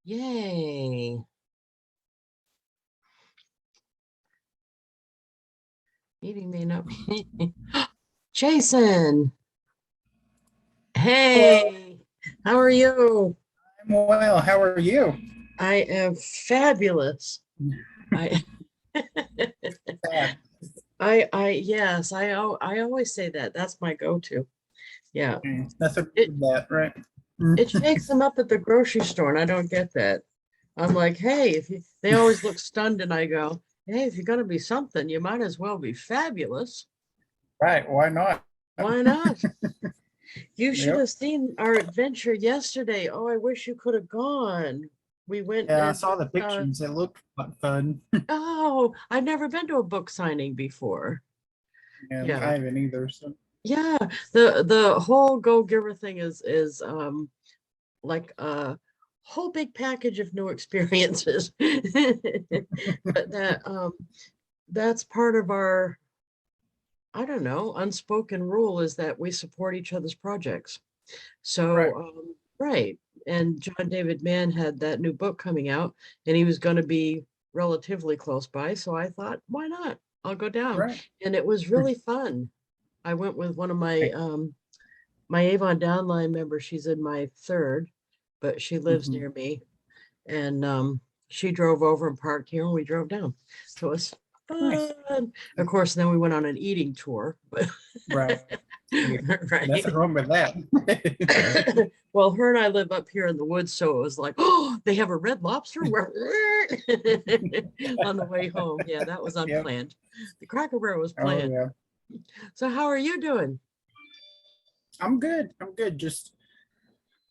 Yay. Meeting may not be. Jason. Hey, how are you? I'm well. How are you? I am fabulous. I Sad. yes, I always say that. That's my go-to. Yeah. Nothing It with that, right? it shakes them up at the grocery store, and I don't get that. I'm like, hey, they always look stunned, and I go, hey, if you're gonna be something, you might as well be fabulous. Right. Why not? Why not? You should Yep. have seen our adventure yesterday. Oh, I wish you could have gone. We went Yeah, I and saw the pictures. It looked like fun. oh, I've never been to a book signing before. And I Yeah. haven't either. So Yeah. The whole Go Giver thing is like a whole big package of new experiences. But that's part of our, I don't know, unspoken rule is that we support each other's projects. right. So, right. And John David Mann had that new book coming out, and he was going to be relatively close by. So I thought, why not? I'll go down. Right. And it was really fun. I went with one of my Right. my Avon downline members. She's in my third, but she lives Mhm. near me. And she drove over and parked here, and we drove down. So it was Nice. fun. Of course, then we went on an eating tour, but Right. Yeah. right. Nothing wrong with that. Well, her and I live up here in the woods, so it was like, oh, they have a red lobster on the way home. Yeah, that was Yep. unplanned. The Cracker Barrel was Oh planned. yeah. So how are you doing? I'm good. I'm good. Just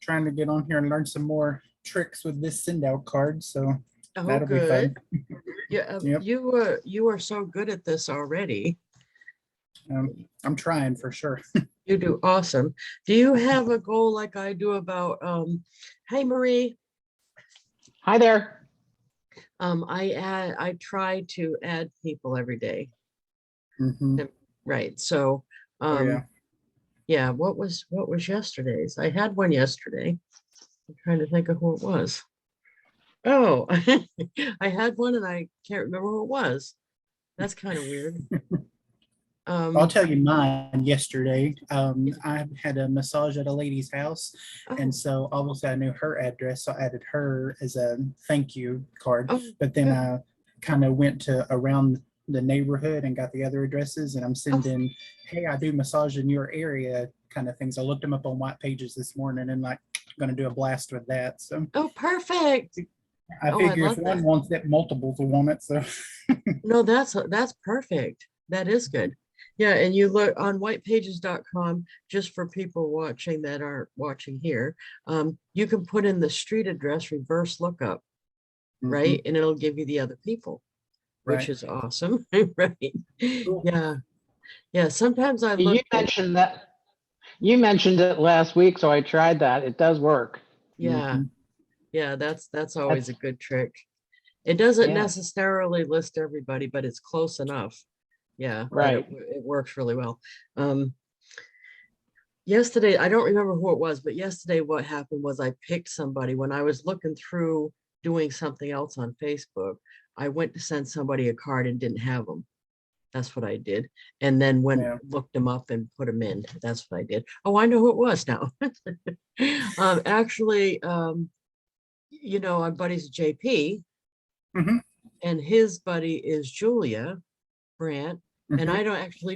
trying to get on here and learn some more tricks with this send out card. So Oh, that'll be fun. good. Yeah, Yep. you are so good at this already. I'm trying for sure. You do awesome. Do you have a goal like I do about hey Marie, Hi there. I try to add people every day. Hmm. Right. So Oh yeah. yeah, what was yesterday's? I had one yesterday. I'm trying to think of who it was. Oh, I had one and I can't remember who it was. That's kind of weird. I'll Um, tell you mine yesterday. I had a massage at a lady's house, oh, and so obviously I knew her address, so I added her as a thank you card. oh, But then good. I kind of went to around the neighborhood and got the other addresses, and I'm Oh, sending, hey, I do massage in your area kind of things. I looked them up on White Pages this morning, and like going to do a blast with that. So oh, perfect. I Oh, I figure if love one that. wants it, multiples will want it. So No, that's perfect. That is good. Yeah, and you look on whitepages.com, just for people watching that aren't watching here. You can put in the street address reverse lookup, right? mhm, And it'll give you the other people, which right, is awesome, right? cool. Yeah, yeah. Sometimes I You look at, mentioned that. You mentioned it last week, so I tried that. It does work. yeah, Mhm, yeah, that's always a That's good trick. It doesn't yeah, necessarily list everybody, but it's close enough. Yeah, that right. it works really well. Um, Yesterday, I don't remember who it was, but yesterday what happened was I picked somebody when I was looking through doing something else on Facebook. I went to send somebody a card and didn't have them. That's what I did. And then went Yeah. looked them up and put them in. That's what I did. Oh, I know who it was now. Actually, our buddy's JP Hmm. and his buddy is Julia Brandt, and Hmm. I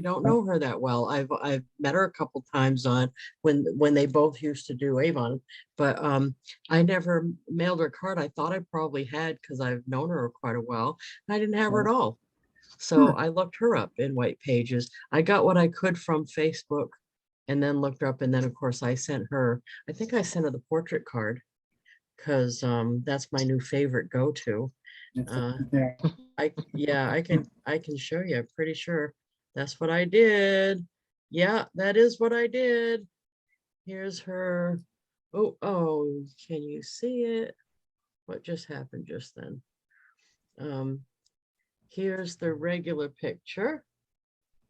don't know her that well. I've met her a couple times on when they both used to do Avon, but I never mailed her a card. I thought I probably had because I've known her quite a while. I didn't have her at all. So I looked her up in White Pages. I got what I could from Facebook and then looked her up. And then of course I think I sent her the portrait card because that's my new favorite go-to. Uh, Yeah. yeah, I can show you. I'm pretty sure that's what I did. Yeah, that is what I did. Here's her. Oh, can you see it? What just happened just then? Um, Here's the regular picture,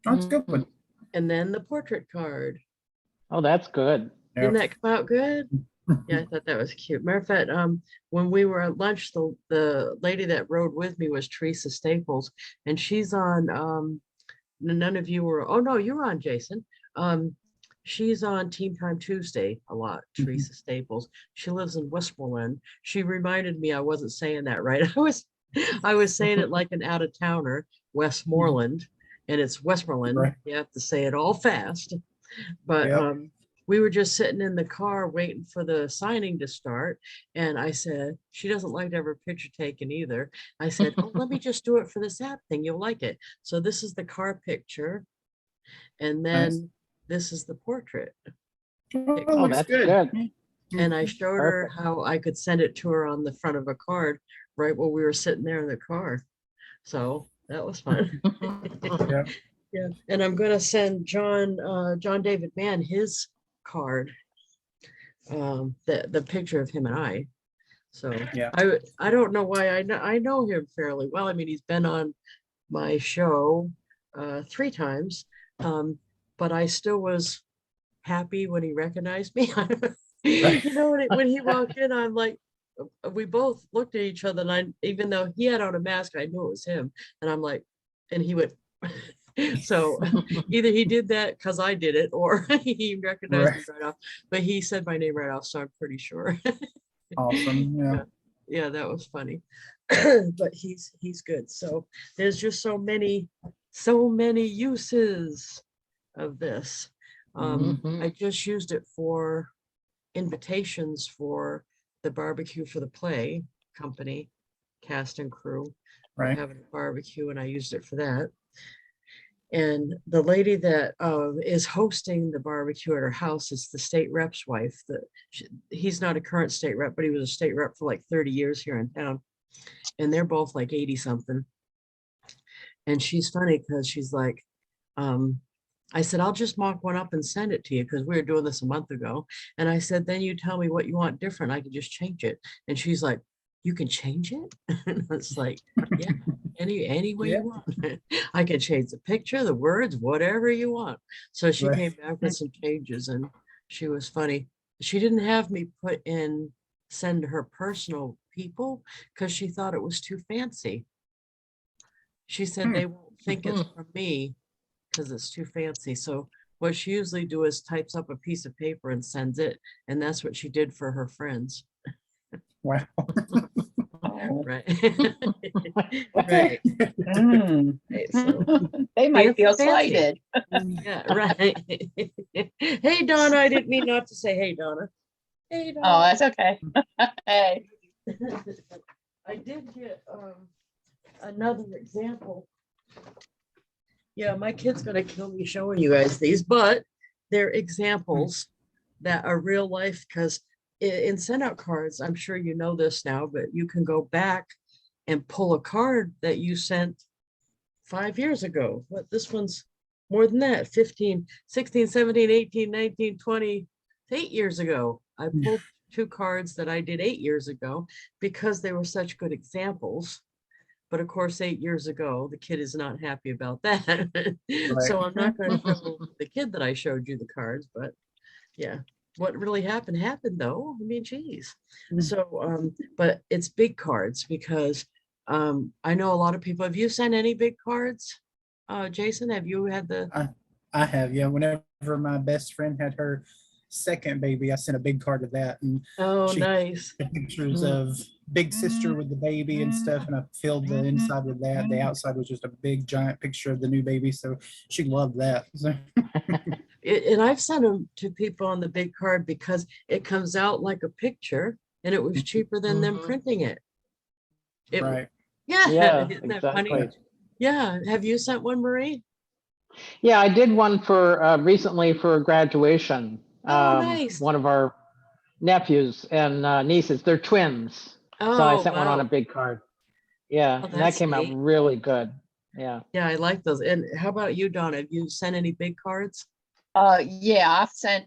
That's a good Mhm. one. and then the portrait card. Oh, that's good. Yeah. Didn't that come out good? Yeah, I thought that was cute. Matter of fact, when we were at lunch, the lady that rode with me was Teresa Staples, and she's on none of you were, oh no, you were on, Jason. Um, she's on Team Time Tuesday a lot, Mhm. Teresa Staples. She lives in Westmoreland. She reminded me I wasn't saying that right. I was saying it like an out of towner, Westmoreland, and it's Westmoreland. Right. You have to say it all fast. But Yep. we were just sitting in the car waiting for the signing to start. And I said, she doesn't like to have her picture taken either. I said, oh, let me just do it for this app thing. You'll like it. So this is the car picture. And Nice. then this is the portrait. Well, Oh, looks that's good. good. And I showed her Perfect. how I could send it to her on the front of a card right while we were sitting there in the car. So that was fun. Yeah. Yeah, and I'm gonna send John David Mann his card, the picture of him and I. So Yeah. I don't know why I know him fairly well. I mean, he's been on my show 3 times, but I still was happy when he recognized me. Right. You know, when he walked in, I'm like, we both looked at each other, and even though he had on a mask, I knew it was him, and I'm like, and he went. So either he did that because I did it, or he recognized me Right. right off. But he said my name right off, so I'm pretty sure. Awesome. Yeah. Yeah, yeah, that was funny. But he's good. So there's just so many uses of this. Mhm. I just used it for invitations for the barbecue for the play company, cast and crew. We're Right. having a barbecue, and I used it for that. And the lady that is hosting the barbecue at her house is the state rep's wife. He's not a current state rep, but he was a state rep for like 30 years here in town. And they're both like 80 something. And she's funny because she's like, I said, I'll just mock one up and send it to you because we were doing this a month ago. And I said, then you tell me what you want different. I can just change it. And she's like, you can change it? And it's like, yeah, any way Yeah. you want. I can change the picture, the words, whatever you want. So she came Right. back with some changes, and she was funny. She didn't have me send her personal people because she thought it was too fancy. She said Hmm. they won't think it's from me because it's too fancy. So what she usually do is types up a piece of paper and sends it. And that's what she did for her friends. Wow. Oh, Right. okay. Right. Right. So They might fancy, feel fancy. slighted. Yeah, right. Hey, Donna, I didn't mean not to say, hey, Donna. Hey, Oh, Donna. that's okay. Hey, I did get another example. Yeah, my kid's gonna kill me showing you guys these, but they're examples that are real life, because in SendOutCards, I'm sure you know this now, but you can go back and pull a card that you sent 5 years ago. But this one's more than that, 15, 16, 17, 18, 19, 20, 8 years ago. I pulled 2 cards that I did 8 years ago because they were such good examples. But of course, 8 years ago, the kid is not happy about that. Right. So I'm not going to show the kid that I showed you the cards, but yeah, what really happened though. I mean, geez. So, but it's big cards because I know a lot of people. Have you sent any big cards? Jason, have you had the? I have, yeah. Whenever my best friend had her second baby, I sent a big card of that, and Oh, she nice. took pictures of big sister with the baby and stuff, and I filled the inside with that. The outside was just a big giant picture of the new baby, so she loved that. So, And I've sent them to people on the big card because it comes out like a picture, and it was cheaper than them printing it. right. Yeah, Yeah, isn't that funny? exactly. Yeah, have you sent one, Marie? Yeah, I did one for recently for graduation. Oh, nice. One of our nephews and nieces, they're twins. So I Oh, sent one on a wow. big card. Yeah, Oh, and that that's came out neat. really good. Yeah. Yeah, I like those. And how about you, Donna? Have you sent any big cards? yeah, I've sent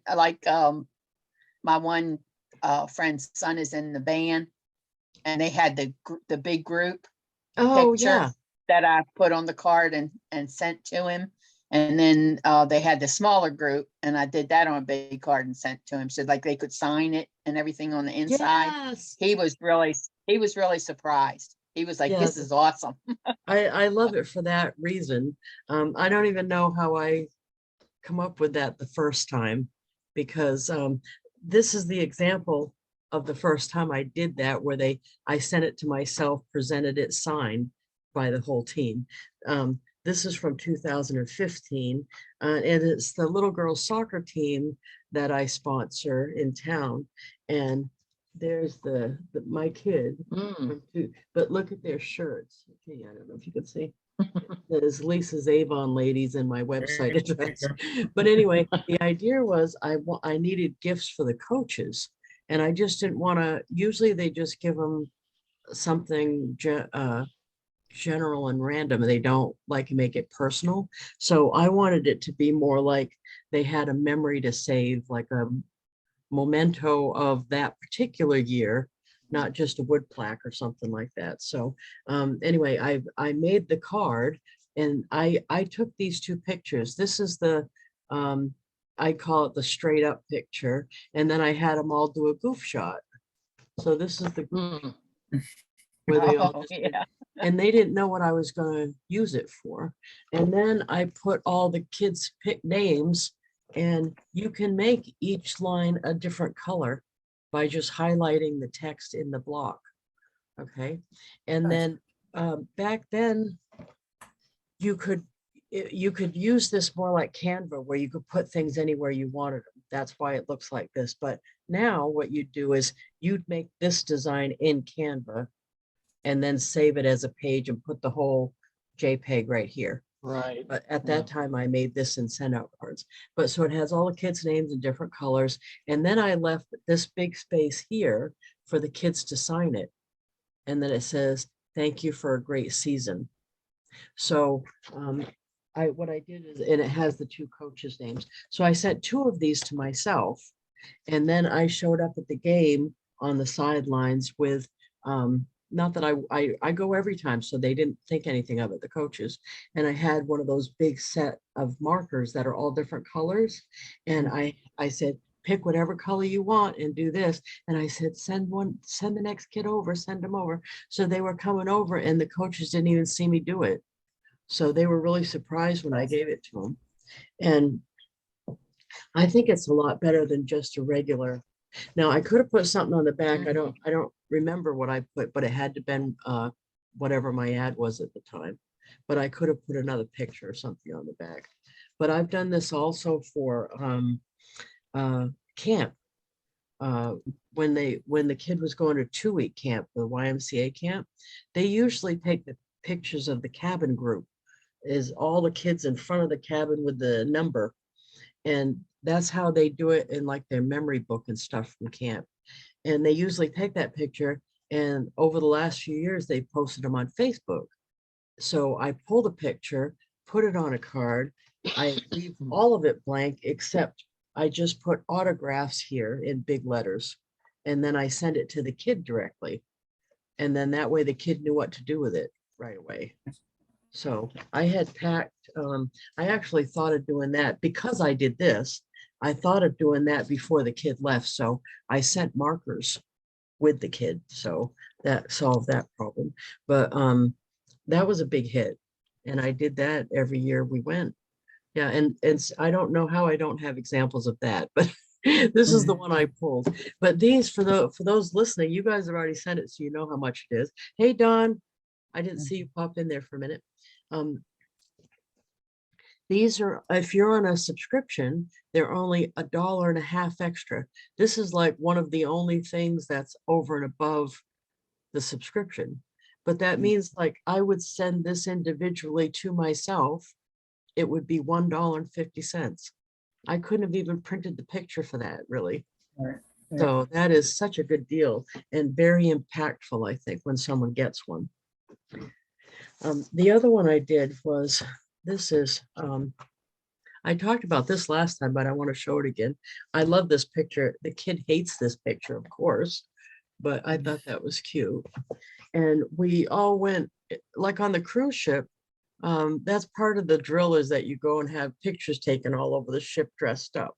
my one friend's son is in the band, and they had the big group Oh, picture yeah. that I put on the card and sent to him. And then they had the smaller group, and I did that on a big card and sent to him, so like they could sign it and everything on the inside. Yes. He was really surprised. He was like, "This Yes. is awesome." I love it for that reason. I don't even know how I come up with that the first time, because this is the example of the first time I did that, where I sent it to myself, presented it signed by the whole team. This is from 2015, and it's the little girls soccer team that I sponsor in town. And there's my kid, but look at their shirts. Okay, I don't know if you can see. There's Lisa's Avon ladies in my website address. But anyway, the idea was I needed gifts for the coaches, and I just didn't want to. Usually they just give them something general and random. They don't like make it personal. So I wanted it to be more like they had a memory to save, like a memento of that particular year, not just a wood plaque or something like that. So anyway, I made the card, and I took these two pictures. This is the I call it the straight up picture, and then I had them all do a goof shot. So this is the where they all Oh, just yeah. and they didn't know what I was going to use it for. And then I put all the kids' pick names, and you can make each line a different color by just highlighting the text in the block. Okay. And Nice. then back then you could use this more like Canva, where you could put things anywhere you wanted them. That's why it looks like this. But now what you do is you'd make this design in Canva and then save it as a page and put the whole JPEG right here. Right. But at that time I made this in SendOutCards. But so it has all the kids' names in different colors. And then I left this big space here for the kids to sign it. And then it says, "Thank you for a great season." So what I did is, and it has the two coaches' names. So I sent two of these to myself, and then I showed up at the game on the sidelines with not that I go every time, so they didn't think anything of it, the coaches. And I had one of those big set of markers that are all different colors. And I said, pick whatever color you want and do this. And I said, send the next kid over, send them over. So they were coming over, and the coaches didn't even see me do it. So they were really surprised when I gave it to them. And I think it's a lot better than just a regular. Now I could have put something on the back. I don't remember what I put, but it had to been whatever my ad was at the time. But I could have put another picture or something on the back. But I've done this also for camp. When the kid was going to 2-week camp, the YMCA camp, they usually take the pictures of the cabin group, is all the kids in front of the cabin with the number. And that's how they do it in like their memory book and stuff from camp. And they usually take that picture, and over the last few years, they posted them on Facebook. So I pulled a picture, put it on a card. I leave all of it blank, except I just put autographs here in big letters. And then I send it to the kid directly. And then that way the kid knew what to do with it right away. So I had packed, I actually thought of doing that because I did this. I thought of doing that before the kid left. So I sent markers with the kid. So that solved that problem. But that was a big hit. And I did that every year we went. Yeah, and I don't know how I don't have examples of that, but this is the one I pulled. But these, for those listening, you guys have already sent it, so you know how much it is. Hey, Don, I didn't see you pop in there for a minute. These are, if you're on a subscription, they're only $1.50 extra. This is like one of the only things that's over and above the subscription. But that means like I would send this individually to myself. It would be $1.50. I couldn't have even printed the picture for that, really. Right. Yeah. So that is such a good deal and very impactful, I think, when someone gets one. The other one I did was, this is, I talked about this last time, but I want to show it again. I love this picture. The kid hates this picture, of course, but I thought that was cute. And we all went, like on the cruise ship, that's part of the drill, is that you go and have pictures taken all over the ship dressed up.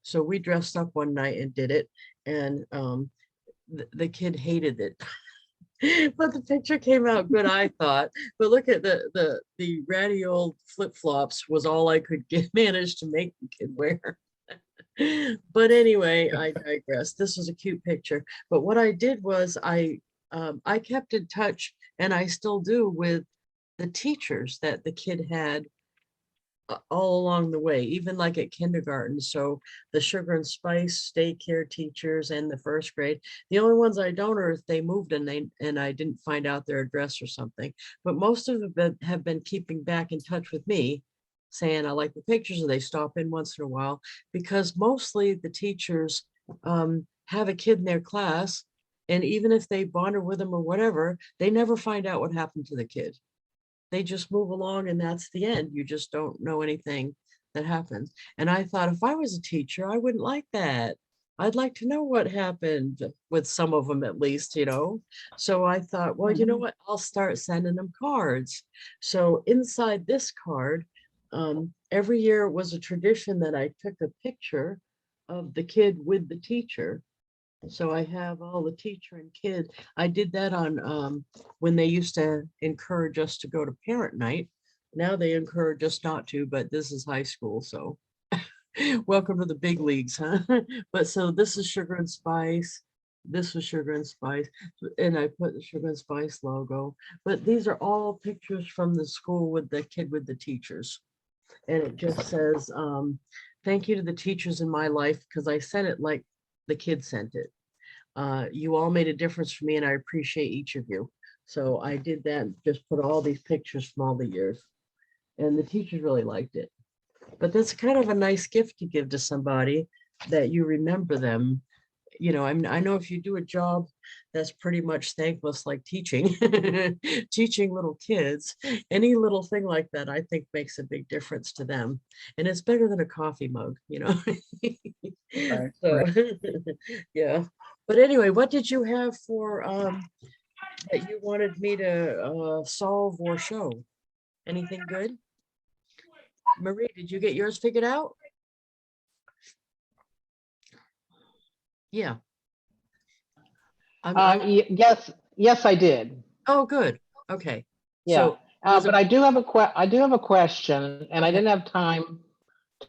So we dressed up one night and did it, and the kid hated it. But the picture came out good, I thought. But look at the ratty old flip-flops was all I could manage to make the kid wear. But anyway, I digress. This was a cute picture. But what I did was I kept in touch, and I still do, with the teachers that the kid had all along the way, even like at kindergarten. So the sugar and spice daycare teachers and the first grade. The only ones I don't are if they moved and I didn't find out their address or something. But most of them have been keeping back in touch with me, saying I like the pictures, or they stop in once in a while, because mostly the teachers have a kid in their class, and even if they bonded with them or whatever, they never find out what happened to the kid. They just move along, and that's the end. You just don't know anything that happens. And I thought, if I was a teacher, I wouldn't like that. I'd like to know what happened with some of them, at least, So I thought, well, you know what? I'll start sending them cards. So inside this card, every year it was a tradition that I took a picture of the kid with the teacher. So I have all the teacher and kid. I did that on when they used to encourage us to go to parent night. Now they encourage us not to, but this is high school, so welcome to the big leagues, huh? But so this is sugar and spice. This was sugar and spice, and I put the sugar and spice logo. But these are all pictures from the school with the kid with the teachers. And it just says, thank you to the teachers in my life, because I sent it like the kid sent it. You all made a difference for me, and I appreciate each of you. So I did that, just put all these pictures from all the years, and the teachers really liked it. But that's kind of a nice gift to give to somebody, that you remember them. I know if you do a job that's pretty much thankless, like teaching, teaching little kids, any little thing like that, I think makes a big difference to them. And it's better than a coffee mug. Right, So, right. yeah. But anyway, what did you have for that you wanted me to solve or show? Anything good? Marie, did you get yours figured out? Yeah. Yes, I did. Oh, good. Okay. Yeah. So was But it- I do have a question, and I Okay. didn't have time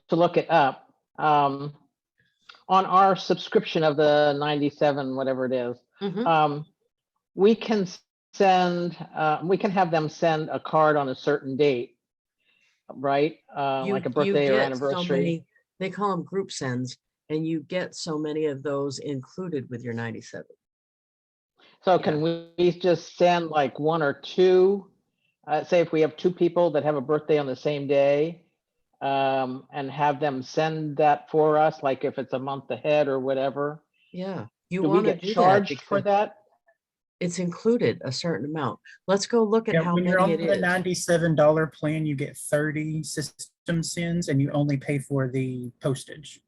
to look it up. On our subscription of the 97, whatever it is, Mhm. we can we can have them send a card on a certain date, right? Like a You birthday or get so anniversary. many, they call them group sends, and you get so many of those included with your 97. So Yeah. can we just send like one or two? Say if we have two people that have a birthday on the same day, and have them send that for us, like if it's a month ahead or whatever. Yeah. You Do we want to get do that charged for because that? it's included a certain amount. Let's go look at Yeah, how when you're many on it the is. $97 plan, you get 30 system sends, and you only pay for the postage.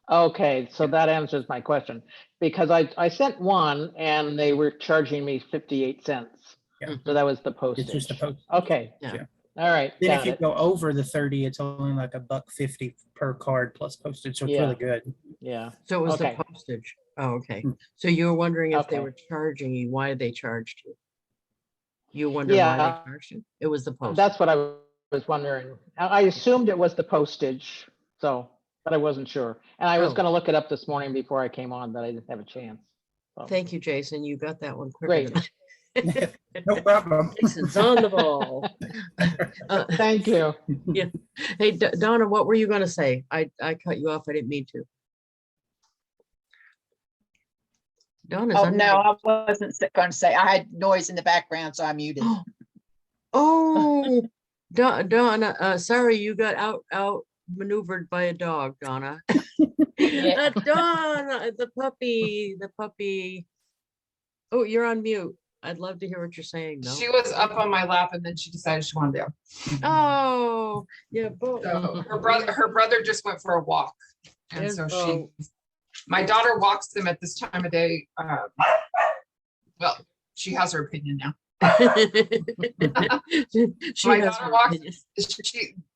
Okay, so that answers my question, because I sent one and they were charging me 58 cents. Yeah. So that was the It's just the postage. postage. Okay, Yeah. all right, Then if got you it. go over the 30, it's only like $1.50 per card plus postage. So it's Yeah. really good. Yeah, So it was the okay. postage. Oh, okay. Hmm. So you were wondering if they Okay. were charging you, why they charged you. You wonder why they Yeah, charged you? It was the postage. that's what I was wondering. I assumed it was the postage, so, but I wasn't sure. And I was Oh. gonna look it up this morning before I came on, but I didn't have a chance. So, Thank you, Jason. You got that one quicker Great. than I. No problem. Jason's on the ball. Thank you. Yeah. Hey, Donna, what were you gonna say? I cut you off. I didn't mean to. Donna's Oh, unmuted. no, I wasn't going to say, I had noise in the background, so I muted. Oh, Donna, sorry, you got out maneuvered by a dog, Donna. Yeah. Donna, the puppy. Oh, you're on mute. I'd love to hear what you're saying, though. She was up on my lap and then she decided she wanted to. Oh, yeah, both. So her brother just went for a walk. And so Oh. my daughter walks them at this time of day. Well, she has her opinion now. She My has daughter her walks, opinions.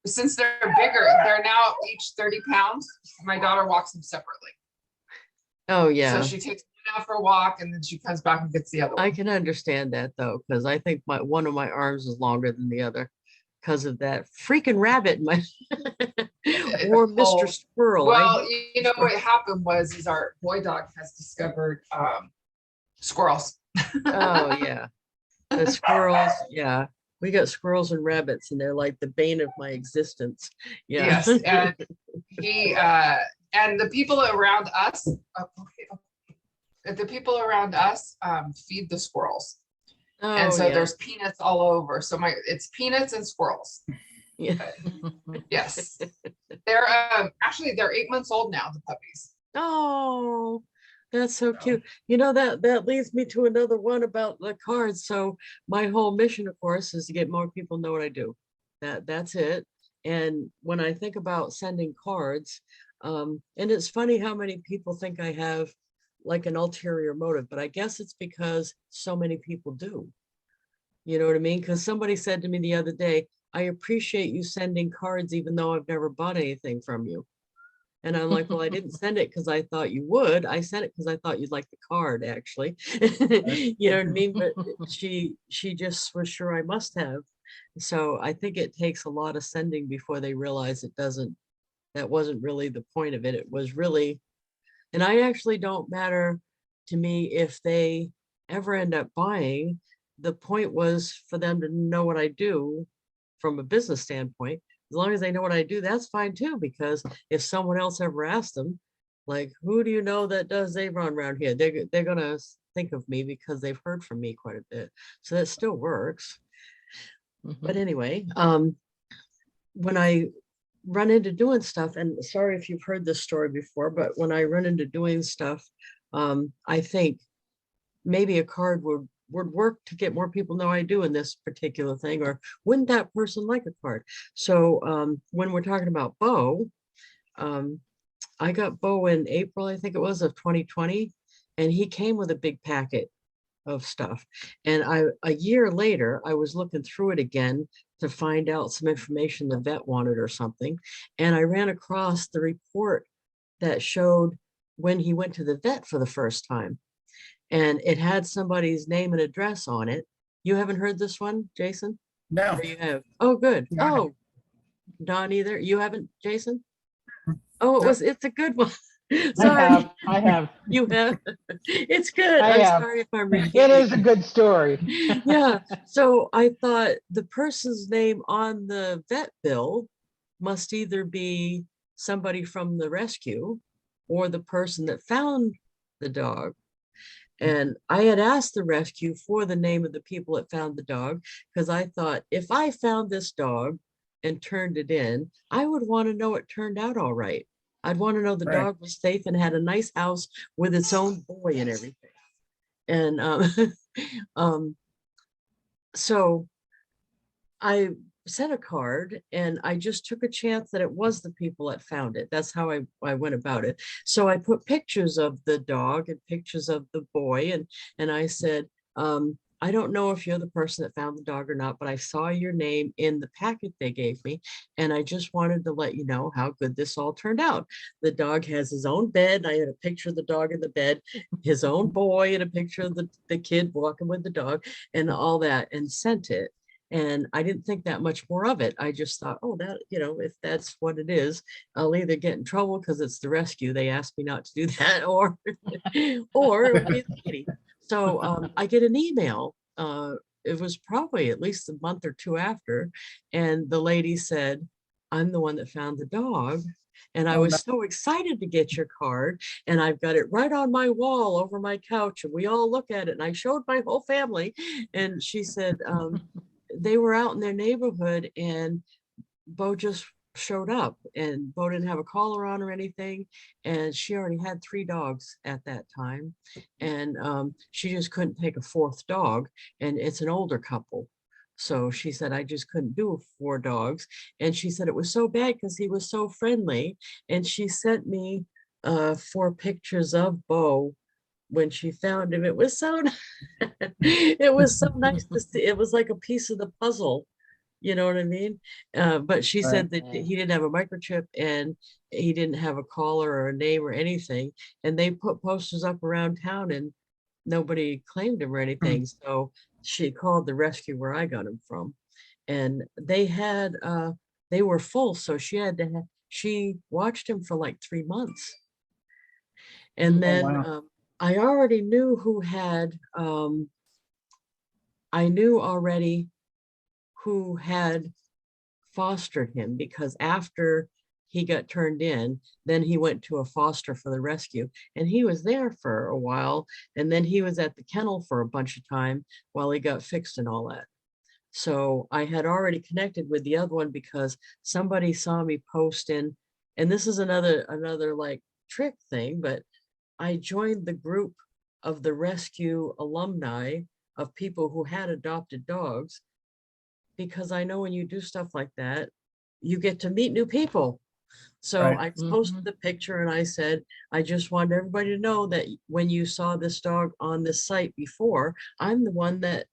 since they're bigger, they're now each 30 pounds. My daughter walks them separately. Oh, So yeah. she takes one out for a walk and then she comes back and gets the other I one. can understand that though, because I think one of my arms is longer than the other because of that freaking rabbit in my or Mr. Oh, Squirrel. I well, hate you Mr. know Squirrel. what happened is our boy dog has discovered squirrels. Oh, yeah. The squirrels, yeah. We got squirrels and rabbits, and they're like the bane of my existence. Yeah. Yes, and he and the people around us, the people around us feed the squirrels. And Oh, so yeah. there's peanuts all over. So it's peanuts and squirrels. Yeah. Yes. They're actually they're 8 months old now, the puppies. Oh, that's so So, cute. You know, that leads me to another one about the cards. So my whole mission, of course, is to get more people know what I do. That's it. And when I think about sending cards, and it's funny how many people think I have like an ulterior motive, but I guess it's because so many people do. You know what I mean? Because somebody said to me the other day, I appreciate you sending cards even though I've never bought anything from you. And I'm like, well, I didn't send it because I thought you would. I sent it because I thought you'd like the card, actually. You know what I mean? But she just was sure I must have. So I think it takes a lot of sending before they realize that wasn't really the point of it. It was really, and I actually don't matter to me if they ever end up buying. The point was for them to know what I do from a business standpoint. As long as they know what I do, that's fine too, because if someone else ever asked them, like, who do you know that does Avon around here? They're gonna think of me because they've heard from me quite a bit. So that still works. But anyway, when I run into doing stuff, and sorry if you've heard this story before, but when I run into doing stuff, I think maybe a card would work to get more people know I do in this particular thing, or wouldn't that person like a card? So when we're talking about Bo, I got Bo in April, I think it was, of 2020, and he came with a big packet of stuff. And a year later, I was looking through it again to find out some information the vet wanted or something. And I ran across the report that showed when he went to the vet for the first time. And it had somebody's name and address on it. You haven't heard this one, Jason? No. Or you have? Oh, good. No, I Oh, Don either. You haven't, Jason? Oh, it's a good one. Sorry. I have. You have. It's good. I I'm have. sorry if I'm It repeating. is a good story. Yeah. So I thought the person's name on the vet bill must either be somebody from the rescue or the person that found the dog. And I had asked the rescue for the name of the people that found the dog, because I thought if I found this dog and turned it in, I would want to know it turned out all right. I'd want to know the Right. dog was safe and had a nice house with its own boy and everything. And um, so I sent a card and I just took a chance that it was the people that found it. That's how I went about it. So I put pictures of the dog and pictures of the boy, and I said, I don't know if you're the person that found the dog or not, but I saw your name in the packet they gave me. And I just wanted to let you know how good this all turned out. The dog has his own bed. I had a picture of the dog in the bed, his own boy, and a picture of the kid walking with the dog and all that, and sent it. And I didn't think that much more of it. I just thought, oh, that, if that's what it is, I'll either get in trouble because it's the rescue. They asked me not to do that, or it'll be the kitty. So I get an email. It was probably at least a month or two after. And the lady said, I'm the one that found the dog. And I Oh, was no. so excited to get your card. And I've got it right on my wall over my couch. And we all look at it. And I showed my whole family. And she said, they were out in their neighborhood and Bo just showed up, and Bo didn't have a collar on or anything. And she already had 3 dogs at that time. And she just couldn't take a 4th dog. And it's an older couple. So she said, I just couldn't do 4 dogs. And she said it was so bad because he was so friendly. And she sent me 4 pictures of Bo when she found him, it was so it was so nice to see. It was like a piece of the puzzle. You know what I mean? But she Right. said that he didn't have a microchip and he didn't have a collar or a name or anything. And they put posters up around town and nobody claimed him or anything. So she called the rescue where I got him from. And they were full. So she watched him for like 3 months. And then wow. I already knew who had, I knew already who had fostered him, because after he got turned in, then he went to a foster for the rescue, and he was there for a while, and then he was at the kennel for a bunch of time while he got fixed and all that. So I had already connected with the other one because somebody saw me post in, and this is another like trick thing, but I joined the group of the rescue alumni of people who had adopted dogs, because I know when you do stuff like that, you get to meet new people. So Right. I posted the picture and I said, I just want everybody to know that when you saw this dog on this site before, I'm the one that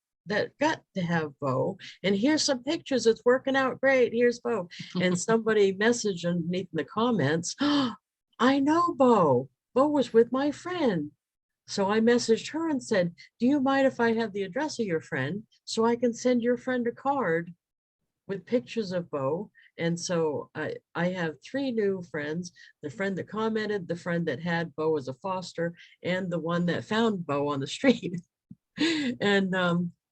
got to have Bo. And here's some pictures. It's working out great. Here's Bo. And somebody messaged underneath in the comments, oh, I know Bo. Bo was with my friend. So I messaged her and said, do you mind if I have the address of your friend so I can send your friend a card with pictures of Bo? And so I have 3 new friends: the friend that commented, the friend that had Bo as a foster, and the one that found Bo on the street. And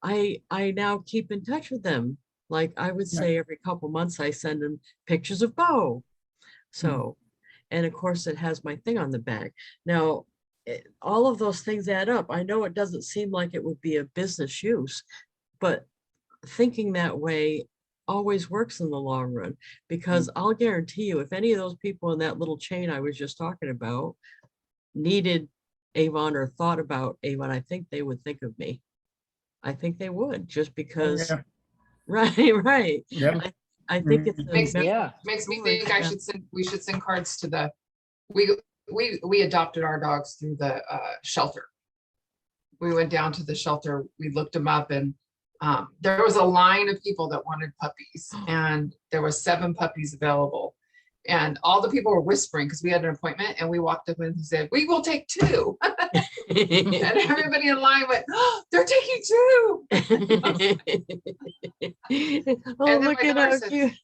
I now keep in touch with them. Like I would say every couple months I send them pictures of Bo. So, and of course it has my thing on the back. Now, all of those things add up. I know it doesn't seem like it would be a business use, but thinking that way always works in the long run, because I'll guarantee you, if any of those people in that little chain I was just talking about needed Avon or thought about Avon, I think they would think of me. I think they would, just because. Yeah. Right. Yep. I think it's Makes me Yeah. makes me story think for them. we should send cards to the, we adopted our dogs through the shelter. We went down to the shelter, we looked them up, and there was a line of people that wanted puppies, and there was 7 puppies available. And all the people were whispering because we had an appointment, and we walked up and said, we will take 2. And everybody in line went, oh, they're taking 2. Oh, then look my at daughter how said, cute.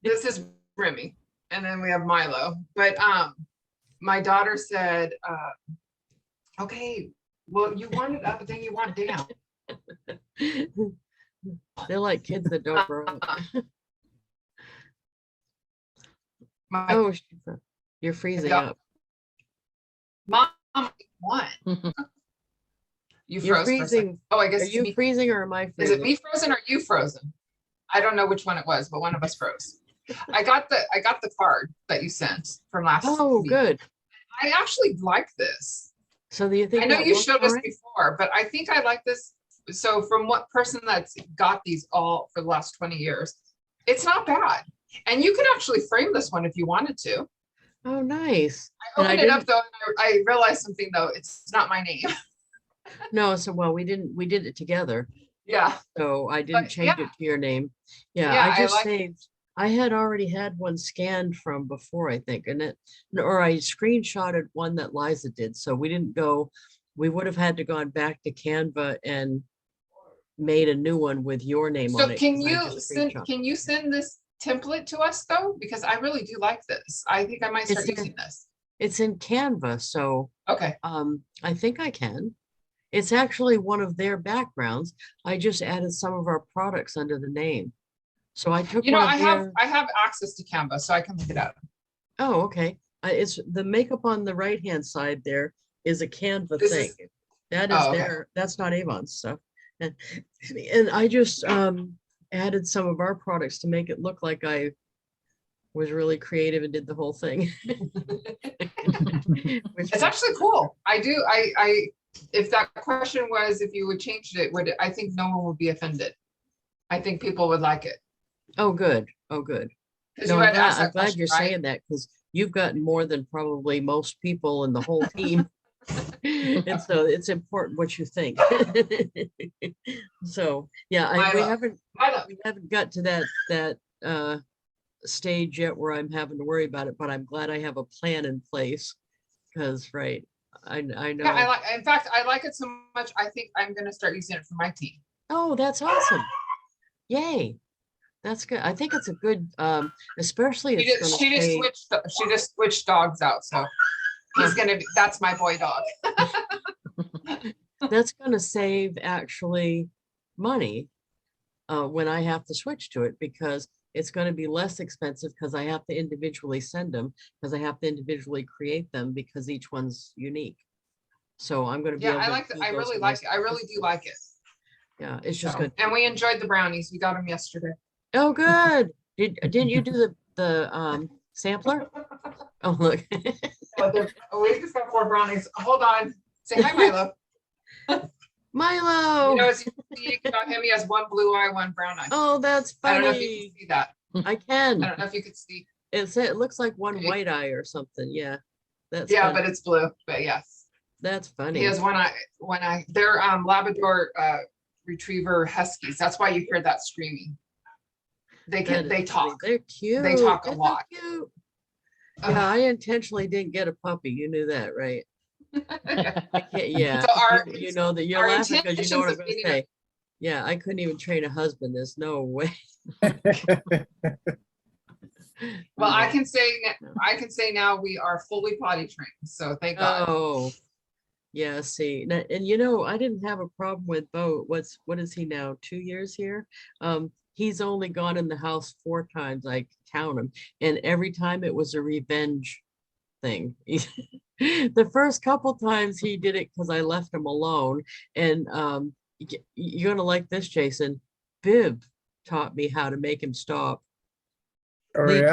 This is Remy. And then we have Milo. But my daughter said, okay, well, you want it up, but then you want it down. They're like kids that don't grow up. My Oh, you're freezing dog- up. mom, what? You You're froze for a second. freezing. Oh, I guess Are it's you me. freezing or am I Is freezing? it me frozen or you frozen? I don't know which one it was, but one of us froze. I got the card that you sent from last Oh, week. good. I actually like this. So do you think I know that you worked showed all us right? before, but I think I like this. So from what person that's got these all for the last 20 years, it's not bad. And you could actually frame this one if you wanted to. Oh, nice. I And I opened it up didn't- though, and I realized something though, it's not my name. No, so well, we did it together. Yeah. So I didn't But, change yeah. it to your name. Yeah, Yeah, I I just like- saved. I had already had one scanned from before, I think, and or I screenshotted one that Liza did. So we didn't go, we would have had to gone back to Canva and made a new one with your name So on it. can 'cause I you just send, screenshot. can you send this template to us though? Because I really do like this. I think I might start It's in- using this. It's in Canva, so Okay. I think I can. It's actually one of their backgrounds. I just added some of our products under the name. So I took You know, one I of have their, access to Canva, so I can look it up. oh, okay. It's the makeup on the right-hand side there is a Canva This thing. is- That is Oh, okay. there, that's not Avon's stuff. And I just added some of our products to make it look like I was really creative and did the whole thing. Which It's actually cool. If that question was if you would change it, I think no one would be offended. I think people would like it. Oh, good. Oh, good. 'Cause No, you had asked I'm that glad question, you're right? saying that, because you've gotten more than probably most people in the whole team. And so it's important what you think. So, yeah, we Milo. haven't got to that stage yet where I'm having to worry about it, but I'm glad I have a plan in place. Because, right, I Yeah, know. in fact, I like it so much, I think I'm gonna start using it for my team. Oh, that's awesome. Yay. That's good. I think it's a good, especially She it's just, gonna say, she just switched dogs out, so he's gonna be, that's my boy dog. that's gonna save actually money when I have to switch to it, because it's going to be less expensive because I have to individually send them, because I have to individually create them, because each one's unique. So I'm going to be Yeah, able I to like it. do I those really in like my it. I really do like it. Yeah, it's just So, good. and we enjoyed the brownies. We got them yesterday. Oh, good. Didn't you do the sampler? Oh, look. We just got 4 brownies. Hold on. Say hi, Milo. You Milo. know, as you see about him, he has 1 blue eye, 1 brown eye. Oh, that's I don't know if you funny. can see that. I I can. don't know if you could see. It looks like one white eye or something. Yeah. That's Yeah, funny. but it's blue. But yes, That's he funny. has 1 eye. 1 eye. They're Labrador Retriever Huskies. That's why you hear that screaming. They That can. They is funny. talk. They're cute. They talk a They're so lot. cute. Yeah, I intentionally didn't get a puppy. You knew that, right? Yeah, So our you know that you're our laughing because you know what I'm intentions of going to getting a- say. Yeah, I couldn't even train a husband. There's no way. Well, I No. can say now we are fully potty trained. So thank God. Oh, yeah. See, and I didn't have a problem with Bo. What is he now? 2 years here. He's only gone in the house 4 times. I count him, and every time it was a revenge thing. The first couple times he did it because I left him alone, and you're gonna like this, Jason. Bib taught me how to make him stop. Oh, Lee,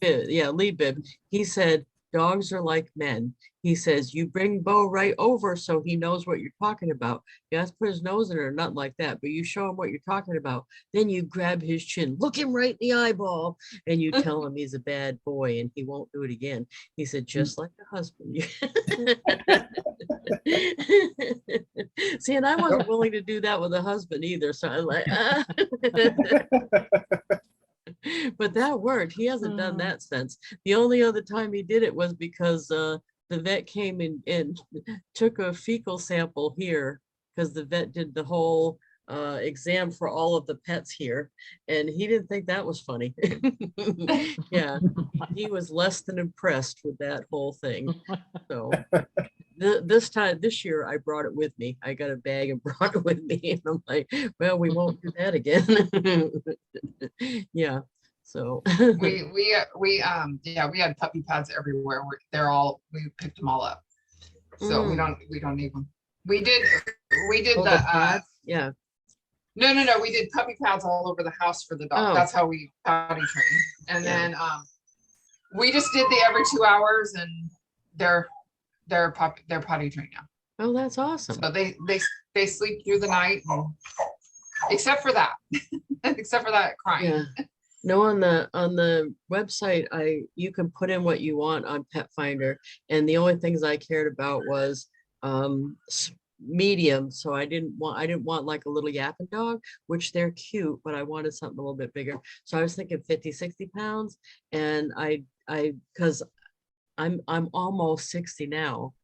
yeah. Lee Bib. He said dogs are like men. He says you bring Bo right over so he knows what you're talking about. You have to put his nose in it or nothing like that, but you show him what you're talking about. Then you grab his chin, look him right in the eyeball, and you tell him he's a bad boy and he won't do it again. He said, just like a husband. See, and I wasn't willing to do that with a husband either. So I'm like, but that worked. He hasn't done that since. The only other time he did it was because the vet came in and took a fecal sample here, because the vet did the whole exam for all of the pets here, and he didn't think that was funny. Yeah, he was less than impressed with that whole thing. So this year I brought it with me. I got a bag and brought it with me, and I'm like, well, we won't do that again. Yeah. So We had puppy pads everywhere. We picked them all up. So we don't need them. We did Oh, the pads? Yeah. no, we did puppy pads all over the house for the dog. Oh. That's how we potty train. And Yeah. then we just did the every 2 hours, and they're potty trained now. Oh, that's awesome. So they sleep through the night, and, except for that crying. Yeah. No, on the website, you can put in what you want on Pet Finder, and the only things I cared about was medium. So I didn't want like a little yapping dog, which they're cute, but I wanted something a little bit bigger. So I was thinking 50-60 pounds, and because I'm almost 60 now.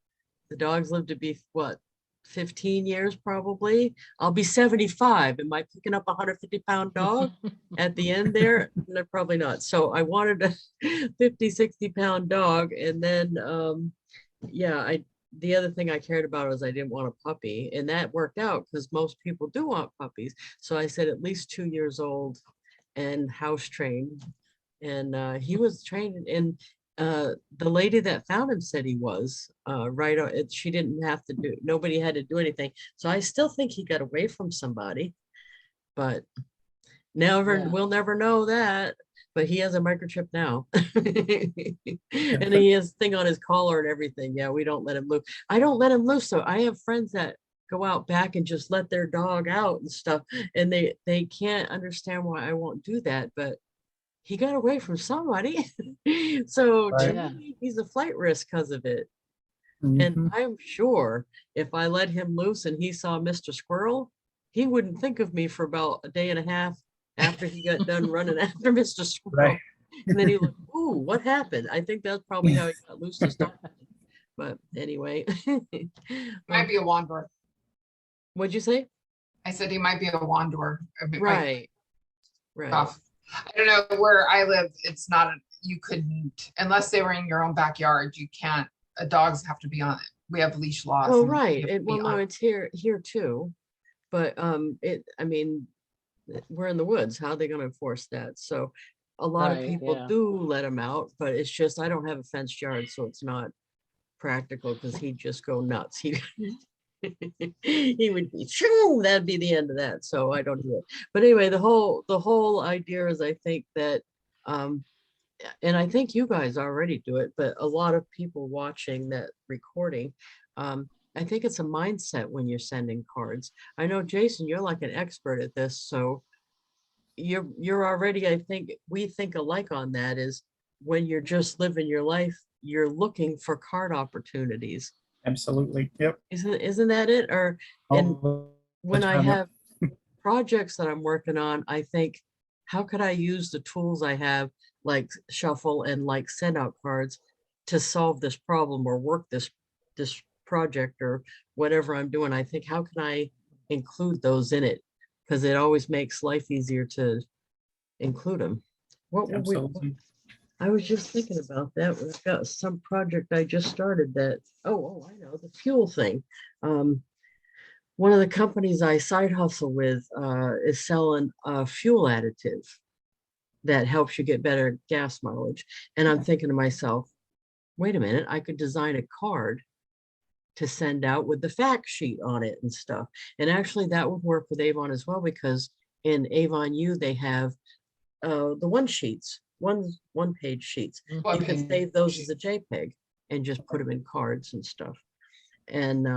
The dogs live to be what, 15 years probably. I'll be 75. Am I picking up a 150-pound dog at the end there? No, probably not. So I wanted a 50-60-pound dog, and then yeah, the other thing I cared about was I didn't want a puppy, and that worked out because most people do want puppies. So I said at least 2 years old and house trained, and he was trained, and the lady that found him said he was right. She didn't have to do, nobody had to do anything. So I still think he got away from somebody, but Yeah. we'll never know that. But he has a microchip now. And he has thing on his collar and everything. Yeah, we don't let him loose. I don't let him loose. So I have friends that go out back and just let their dog out and stuff, and they can't understand why I won't do that, but he got away from somebody. So to Right. me, he's a flight risk because of it. And Mhm. I'm sure if I let him loose and he saw Mr. Squirrel, he wouldn't think of me for about a day and a half after he got done running after Mr. Squirrel. Right. And then he looked, ooh, what happened? I think that's probably how he got loose to start. But anyway. Might be a wanderer. What'd you say? I said he might be a wanderer. I mean, might be Right. off. I don't know where I live. It's not, you couldn't, unless they were in your own backyard, you can't, dogs have to be on it. We have leash laws. Oh, and you right. have to It, be well, no, on- it's here too. But I mean, we're in the woods. How are they gonna enforce that? So a lot of Right, people yeah. do let them out, but it's just, I don't have a fenced yard, so it's not practical because he'd just go nuts. He would be, shoo, that'd be the end of that. So I don't do it. But anyway, the whole idea is, I think that, and I think you guys already do it, but a lot of people watching that recording, I think it's a mindset when you're sending cards. I know, Jason, you're like an expert at this, so you're already, I think we think alike on that, is when you're just living your life, you're looking for card opportunities. Absolutely. Yep. Isn't that it? Or, and All the when I time, yep. have projects that I'm working on, I think, how could I use the tools I have, like Shuffle and like SendOutCards, to solve this problem or work this project or whatever I'm doing? I think, how can I include those in it? Because it always makes life easier to include them. What would we? Absolutely. I was just thinking about that. We've got some project I just started that, I know, the fuel thing. One of the companies I side hustle with is selling a fuel additive that helps you get better gas mileage. And I'm thinking to myself, wait a minute, I could design a card to send out with the fact sheet on it and stuff. And actually that would work with Avon as well, because in Avon U, they have the one sheets, one page sheets. One You can page save those sheet. as a JPEG and just put them in cards and stuff. And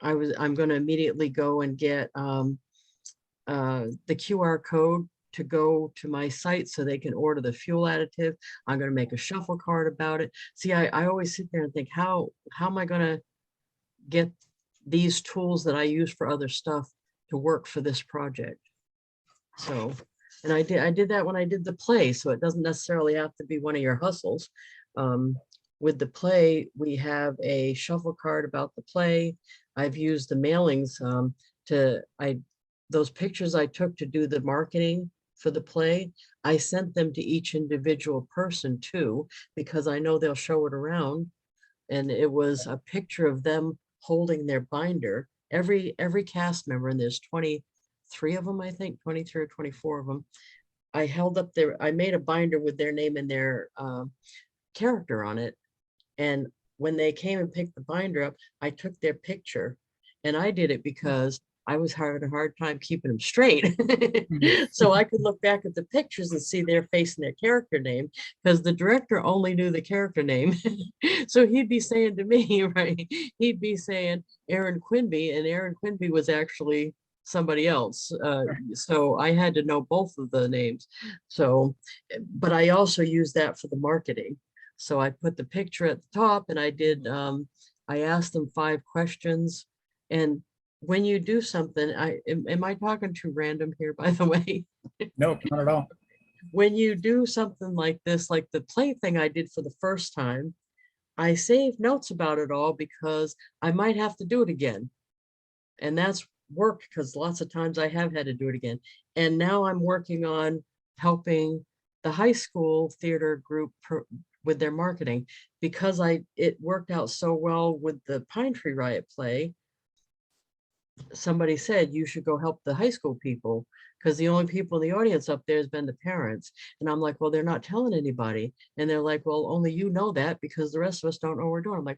I'm going to immediately go and get the QR code to go to my site so they can order the fuel additive. I'm going to make a shuffle card about it. See, I always sit there and think, how am I going to get these tools that I use for other stuff to work for this project? So, and I did that when I did the play, so it doesn't necessarily have to be one of your hustles. With the play, we have a shuffle card about the play. I've used the mailings those pictures I took to do the marketing for the play, I sent them to each individual person too, because I know they'll show it around. And it was a picture of them holding their binder. Every cast member, and there's 23 of them, I think, 23 or 24 of them. I made a binder with their name and their character on it. And when they came and picked the binder up, I took their picture, and I did it because I was having a hard time keeping them straight. So I could look back at the pictures and see their face and their character name, because the director only knew the character name. So he'd be saying to me, right, he'd be saying Aaron Quimby, and Aaron Quimby was actually somebody else. So I had to know both of the names. So, but I also used that for the marketing. So I put the picture at the top, and I asked them 5 questions. And when you do something, am I talking too random here, by the way? Nope, not at all. When you do something like this, like the play thing I did for the first time, I saved notes about it all because I might have to do it again. And that's work, because lots of times I have had to do it again. And now I'm working on helping the high school theater group with their marketing, because it worked out so well with the Pine Tree Riot play. Somebody said you should go help the high school people, because the only people in the audience up there has been the parents. And I'm like, well, they're not telling anybody. And they're like, well, only you know that, because the rest of us don't know what we're doing. I'm like,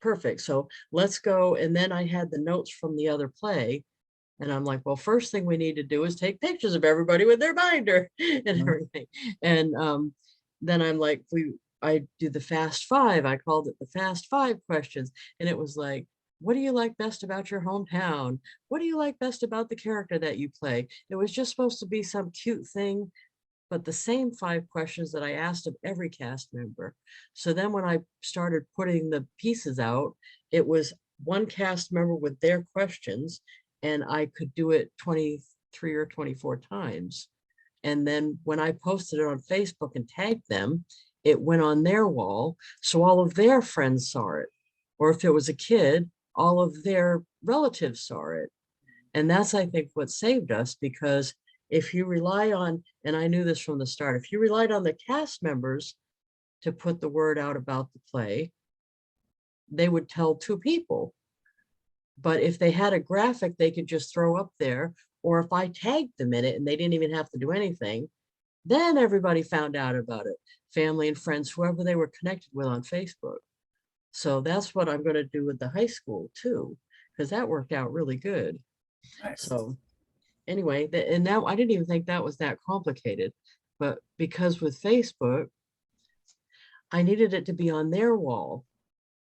perfect. So let's go. And then I had the notes from the other play. And I'm like, well, first thing we need to do is take pictures of everybody with their binder and everything. And then I'm like, I do the Fast 5. I called it the Fast 5 questions. And it was like, what do you like best about your hometown? What do you like best about the character that you play? It was just supposed to be some cute thing, but the same 5 questions that I asked of every cast member. So then when I started putting the pieces out, it was one cast member with their questions, and I could do it 23 or 24 times. And then when I posted it on Facebook and tagged them, it went on their wall. So all of their friends saw it. Or if it was a kid, all of their relatives saw it. And that's, I think, what saved us, because if you rely on, and I knew this from the start, if you relied on the cast members to put the word out about the play, they would tell 2 people. But if they had a graphic they could just throw up there, or if I tagged them in it and they didn't even have to do anything, then everybody found out about it, family and friends, whoever they were connected with on Facebook. So that's what I'm going to do with the high school too, because that worked out really good. Nice. So anyway, and now I didn't even think that was that complicated, but because with Facebook, I needed it to be on their wall.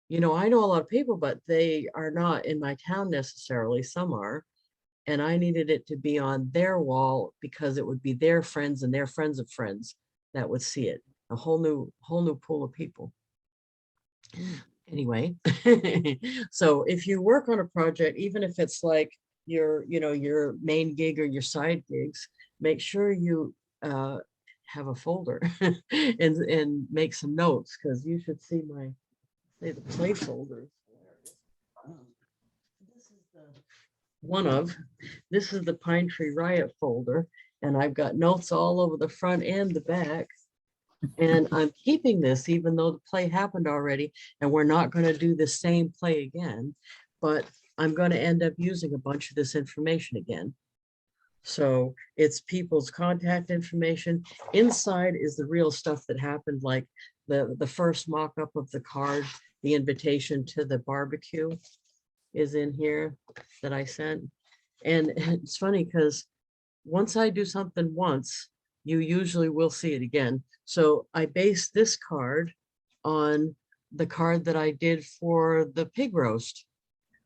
You know, I know a lot of people, but they are not in my town necessarily. Some are. And I needed it to be on their wall because it would be their friends and their friends of friends that would see it. A whole new pool of people. Anyway, so if you work on a project, even if it's like your main gig or your side gigs, make sure you have a folder and make some notes, because you should see the play folders. This is the Pine Tree Riot folder, and I've got notes all over the front and the back. And I'm keeping this even though the play happened already, and we're not going to do the same play again, but I'm going to end up using a bunch of this information again. So it's people's contact information. Inside is the real stuff that happened, like the first mock-up of the card, the invitation to the barbecue is in here that I sent. And it's funny because once I do something once, you usually will see it again. So I based this card on the card that I did for the pig roast,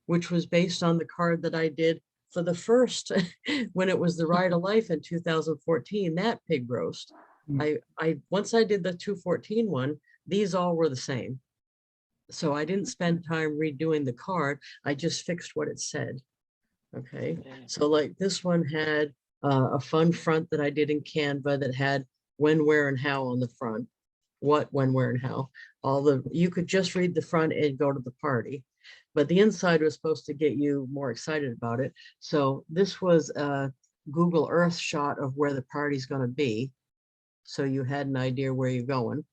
which was based on the card that I did for the first, when it was the Ride of Life in 2014, that pig roast. Once I did the 214 one, these all were the same. So I didn't spend time redoing the card. I just fixed what it said. Okay. So like this one had a fun front that I did in Canva that had when, where, and how on the front. What, when, where, and how. You could just read the front and go to the party. But the inside was supposed to get you more excited about it. So this was a Google Earth shot of where the party's going to be. So you had an idea where you're going.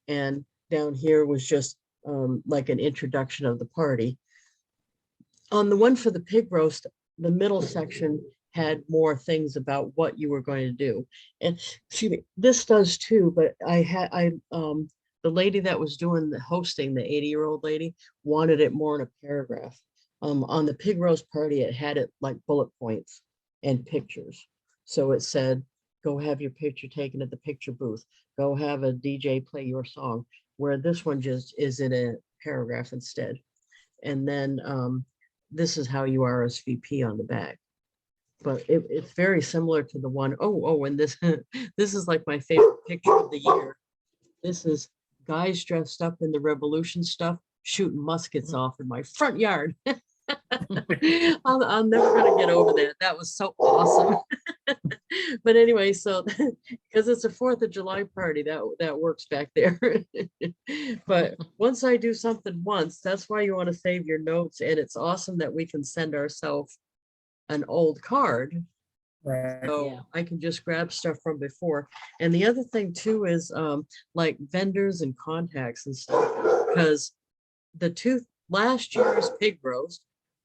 And down here was just like an introduction of the party. On the one for the pig roast, the middle section had more things about what you were going to do. And excuse me, this does too, but the lady that was doing the hosting, the 80-year-old lady, wanted it more in a paragraph. On the pig roast party, it had it like bullet points and pictures. So it said, go have your picture taken at the picture booth. Go have a DJ play your song, where this one just is in a paragraph instead. And then this is how you RSVP on the back. But it's very similar to the one, and this this is like my favorite picture of the year. This is guys dressed up in the revolution stuff, shooting muskets off in my front yard. I'm never gonna get over that. That was so awesome. But anyway, so because it's a 4th of July party, that works back there. But once I do something once, that's why you want to save your notes. And it's awesome that we can send ourselves an old card. Right. So Yeah. I can just grab stuff from before. And the other thing too is like vendors and contacts and stuff, because last year's pig roast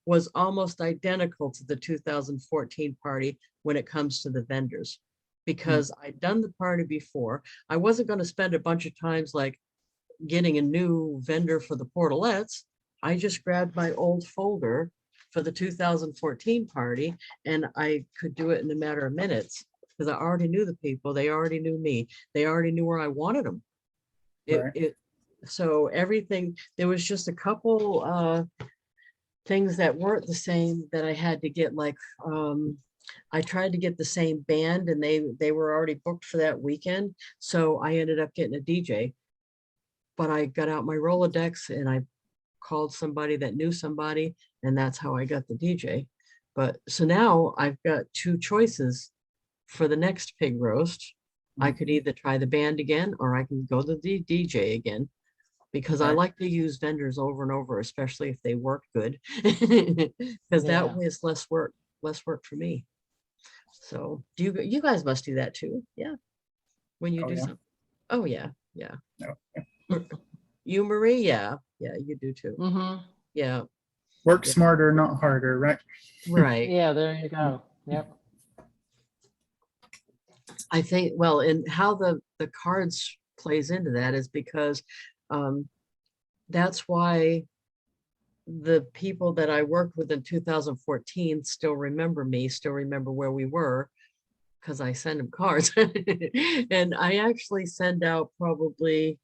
was almost identical to the 2014 party when it comes to the vendors, because I'd done the party before. I wasn't going to spend a bunch of times like getting a new vendor for the portalettes. I just grabbed my old folder for the 2014 party, and I could do it in a matter of minutes because I already knew the people. They already knew me. They already knew where I wanted them. So everything, there was just a couple things that weren't the same that I had to get, like I tried to get the same band and they were already booked for that weekend. So I ended up getting a DJ. But I got out my Rolodex and I called somebody that knew somebody, and that's how I got the DJ. But so now I've got two choices for the next pig roast. I could either try the band again or I can go to the DJ again, because I Right. like to use vendors over and over, especially if they work good. Because Yeah. that way it's less work for me. So you guys must do that too, yeah? When you Oh, do yeah. something. Oh, yeah, yeah. No. You, Marie, yeah, you do too. Mm-hmm. Yeah, Work Yeah. smarter, not harder, right? right. Yeah, there you go. Yep. I think, well, and how the cards plays into that is because that's why the people that I worked with in 2014 still remember me, still remember where we were, because I send them cards. And I actually send out probably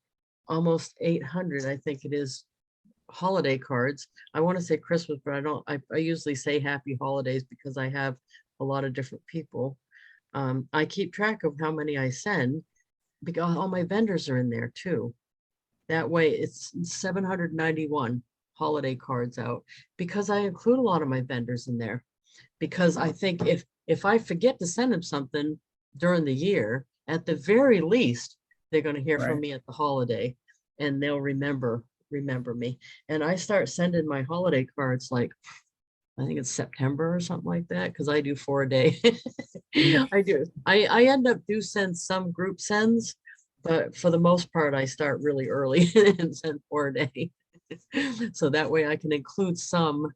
almost 800, I think it is, holiday cards. I want to say Christmas, but I usually say happy holidays because I have a lot of different people. I keep track of how many I send because all my vendors are in there too. That way it's 791 holiday cards out, because I include a lot of my vendors in there. Because I think if I forget to send them something during the year, at the very least, they're going to hear from Right. me at the holiday and they'll remember me. And I start sending my holiday cards like, I think it's September or something like that, because I do 4 a day. I do. I end up send some group sends, but for the most part, I start really early and send 4 a day. So that way I can include some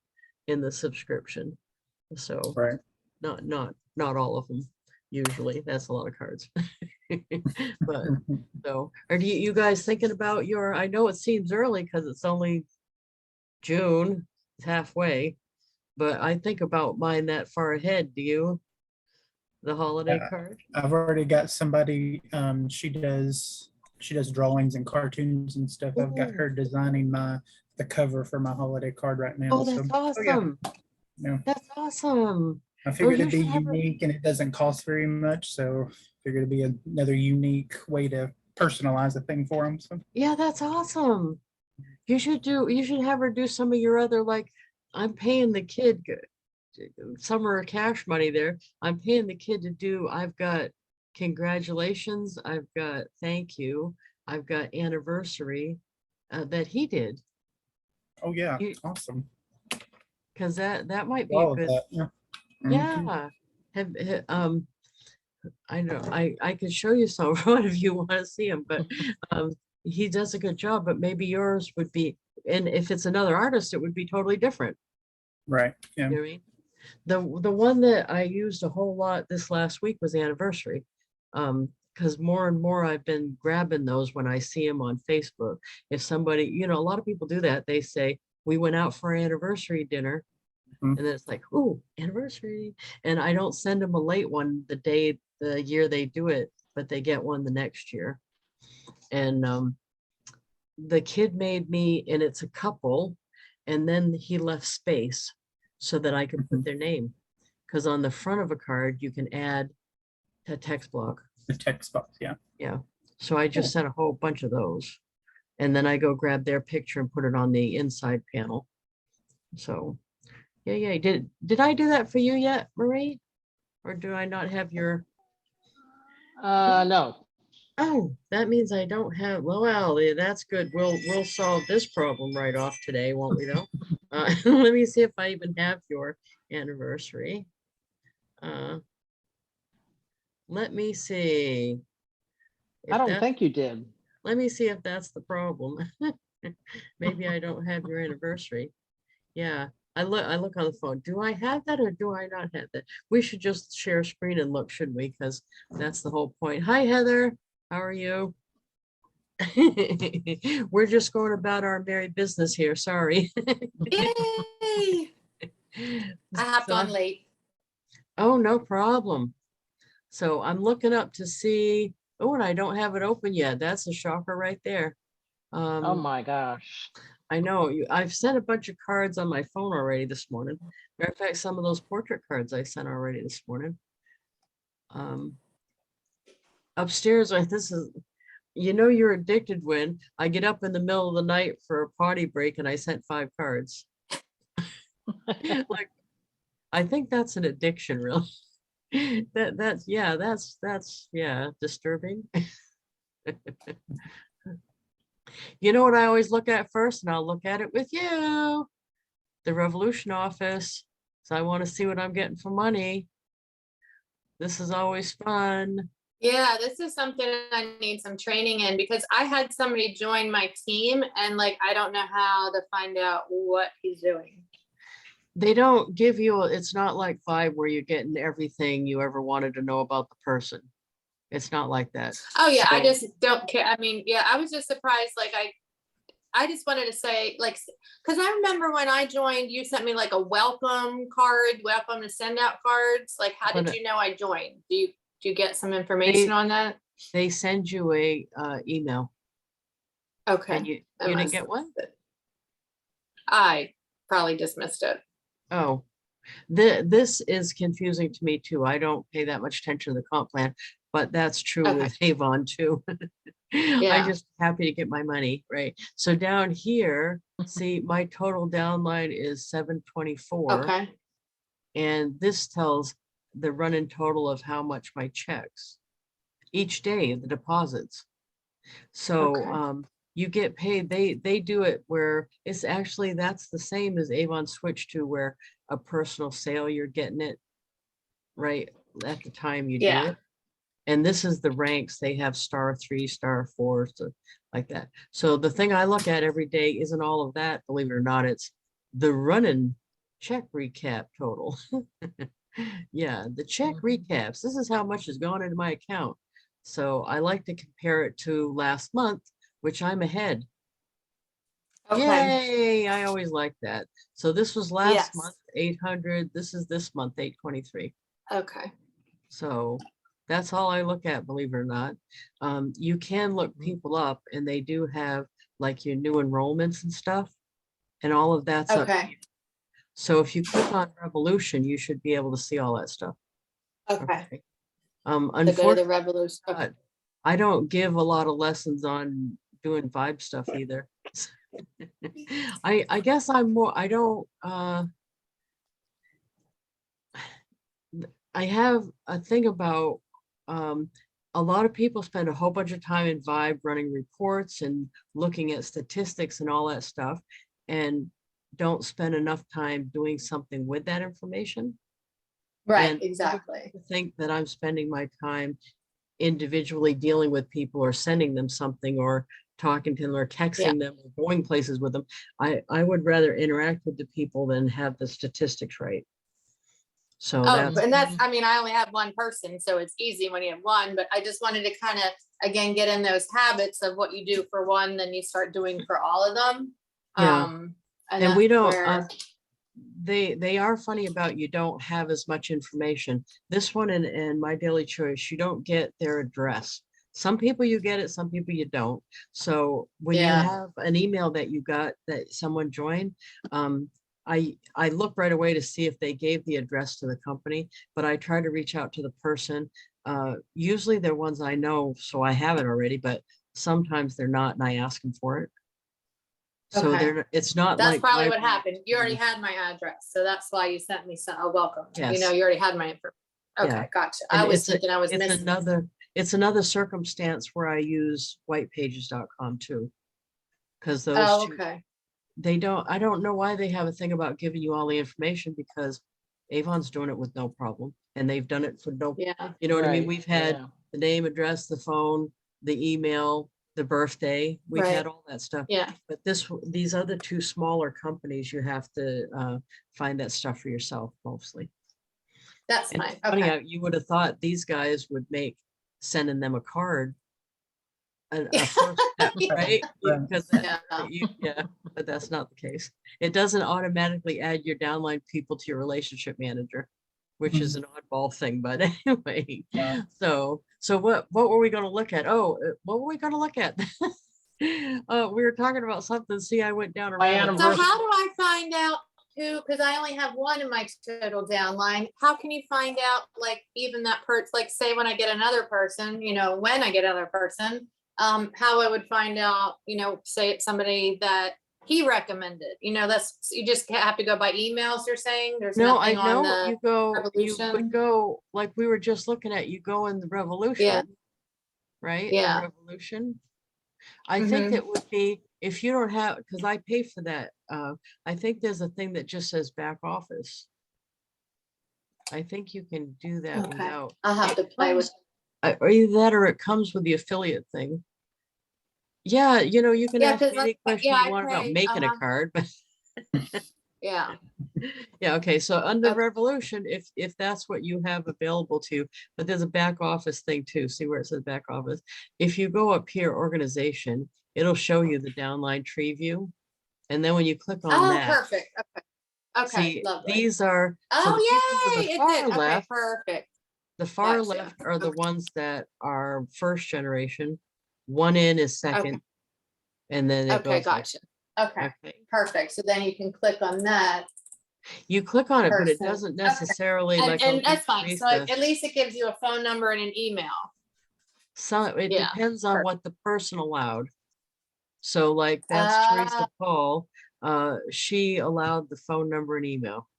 in the subscription. So Right. not all of them. Usually that's a lot of cards. But so are you guys thinking about your, I know it seems early because it's only June, it's halfway, but I think about mine that far ahead. Do you? The holiday Yeah. card? I've already got somebody, she does drawings and cartoons and stuff. I've got Ooh. her designing the cover for my holiday card right now. Oh, So, that's oh yeah, awesome. yeah. That's awesome. I Oh, figured you it'd be should have her. unique and it doesn't cost very much. So figured it'd be another unique way to personalize a thing for them. So Yeah, that's awesome. You should have her do some of your other, like, I'm paying the kid summer cash money there. I'm paying the kid to do, I've got congratulations, I've got thank you, I've got anniversary that he did. oh yeah, You, awesome. because that might be a All of good, that. Yeah. Mhm. yeah. I know I could show you some if you want to see him, but he does a good job, but maybe yours would be, and if it's another artist, it would be totally different. Right. Yeah. You know what I mean? The one that I used a whole lot this last week was anniversary. Because more and more I've been grabbing those when I see them on Facebook. If somebody, a lot of people do that. They say, we went out for anniversary dinner. Mhm. And then it's like, oh, anniversary. And I don't send them a late one the year they do it, but they get one the next year. And the kid made me, and it's a couple, and then he left space so that I could put their name. Because on the front of a card, you can add a text block. The text box. Yeah. Yeah. So I just sent a whole bunch of those. And then I go grab their picture and put it on the inside panel. So yeah. Did I do that for you yet, Marie? Or do I not have your, No. oh, that means I don't have, well, that's good. We'll solve this problem right off today, won't we though? Let me see if I even have your anniversary. Let me see. I If don't that, think you did. let me see if that's the problem. Maybe I don't have your anniversary. Yeah, I look on the phone. Do I have that or do I not have that? We should just share screen and look, shouldn't we? Because that's the whole point. Hi, Heather. How are you? We're just going about our merry business here. Sorry. Yay! I hopped So on late. oh, no problem. So I'm looking up to see, oh, and I don't have it open yet. That's a shocker right there. Oh my gosh. I know I've sent a bunch of cards on my phone already this morning. Matter of fact, some of those portrait cards I sent already this morning. Upstairs, this is, you're addicted when I get up in the middle of the night for a potty break and I sent 5 cards. Like, I think that's an addiction, really. That's disturbing. You know what I always look at first, and I'll look at it with you, the Revolution office. So I want to see what I'm getting for money. This is always fun. Yeah, this is something I need some training in because I had somebody join my team and like, I don't know how to find out what he's doing. They don't give you, it's not like Vibe where you're getting everything you ever wanted to know about the person. It's not like that. Oh yeah, I So- just don't care. I mean, yeah, I was just surprised. Like I just wanted to say like, cause I remember when I joined, you sent me like a welcome card, welcome to send out cards. Like, how did But, you know I joined? Do you get some information on that? They send you a email. Okay. And you I didn't must get have one? missed it. I probably dismissed it. Oh, this is confusing to me too. I don't pay that much attention to the comp plan, but that's true Okay. with Avon too. I'm Yeah. just happy to get my money, right? So down here, see, my total downline is 724. Okay. And this tells the running total of how much my checks each day, the deposits. So Okay. you get paid, they do it where it's actually, that's the same as Avon switched to, where a personal sale, you're getting it right at the time you do Yeah. it. And this is the ranks. They have *3, *4, so like that. So the thing I look at every day isn't all of that, believe it or not, it's the running check recap total. Yeah, the check recaps. This is how much has gone into my account. So I like to compare it to last month, which I'm ahead. Okay. Yay, I always like that. So this was last Yes. month, 800. This is this month, 823. Okay. So that's all I look at, believe it or not. You can look people up and they do have like your new enrollments and stuff, and all of that's up. Okay. So if you click on Revolution, you should be able to see all that stuff. Okay. Okay. To go to the Unfortunately, Revolution. Okay. I don't give a lot of lessons on doing Vibe stuff either. I guess I'm more, I don't, I have a thing about, a lot of people spend a whole bunch of time in Vibe running reports and looking at statistics and all that stuff, and don't spend enough time doing something with that information. Right. And Exactly. I think that I'm spending my time individually dealing with people or sending them something or talking to them or texting them or going places with them. I would rather interact with the people than have the statistics right. So Oh, and that's, I mean, I only have one person, so it's easy when you have one, but I just wanted to kind of, again, get in those habits of what you do for one, then you start doing for all of them. Yeah. And we don't, they are funny about you don't have as much information. This one and My Daily Choice, you don't get their address. Some people you get it, some people you don't. So when you have an email that you got that someone joined, I look right away to see if they gave the address to the company, but I try to reach out to the person. Usually they're ones I know, so I have it already, but sometimes they're not, and I ask them for it. So Okay. it's not that's like probably Vibe what where happened. You already had my address, so that's why you sent me a welcome. You Yes. know, you already had my information. Okay, Yeah. gotcha. And I was thinking I was it's missing. it's another circumstance where I use whitepages.com too. Because those Oh, two, okay. I don't know why they have a thing about giving you all the information, because Avon's doing it with no problem. And they've done it for no, Yeah. you know what I mean? Right, We've had yeah. the name, address, the phone, the email, the birthday. We've had Right. all that stuff. Yeah. But these other two smaller companies, you have to find that stuff for yourself mostly. That's And fine. it's funny, Okay. you would have thought these guys would make sending them a card a first step, right? Right. Because Yeah. but that's not the case. It doesn't automatically add your downline people to your relationship manager, which is an oddball thing, but anyway. Yeah. So what were we going to look at? Oh, what were we going to look at? We were talking about something. See, I went down a My rabbit hole. So anniversary. how do I find out who, because I only have one in my total downline, how can you find out like even that like say when I get another person, when I get another person, how I would find out, say it's somebody that he recommended, you just have to go by emails, you're saying? There's No, I nothing on know the, you would Revolution? go, like we were just looking at, you go in the Revolution, right? The Yeah. Revolution. I think Mhm. that would be, if you don't have, because I pay for that, I think there's a thing that just says back office. I think you can do that Okay. without. I'll have to play with. Or either that or it comes with the affiliate thing. Yeah, you can Yeah, ask me because any question yeah, you I want about pay, making a card, but yeah. yeah, okay, so under Okay. Revolution, if that's what you have available to, but there's a back office thing too. See where it says back office? If you go up here, organization, it'll show you the downline tree view. And then when you click on Oh, that, perfect. Okay, see, lovely. these are, so the people Oh, to yay, the it far did. Okay, left, perfect. the far Gotcha. left are the Okay. ones that are first generation. One in is second, and then it Okay, goes like, gotcha. Okay, okay. perfect. So then you can click on that You click on it, but it person. doesn't Okay. necessarily like. And that's fine. increase So the- at least it gives you a phone number and an email. It Yeah, depends on perfect. what the person allowed. So like that's Teresa Paul. She allowed the phone number and email.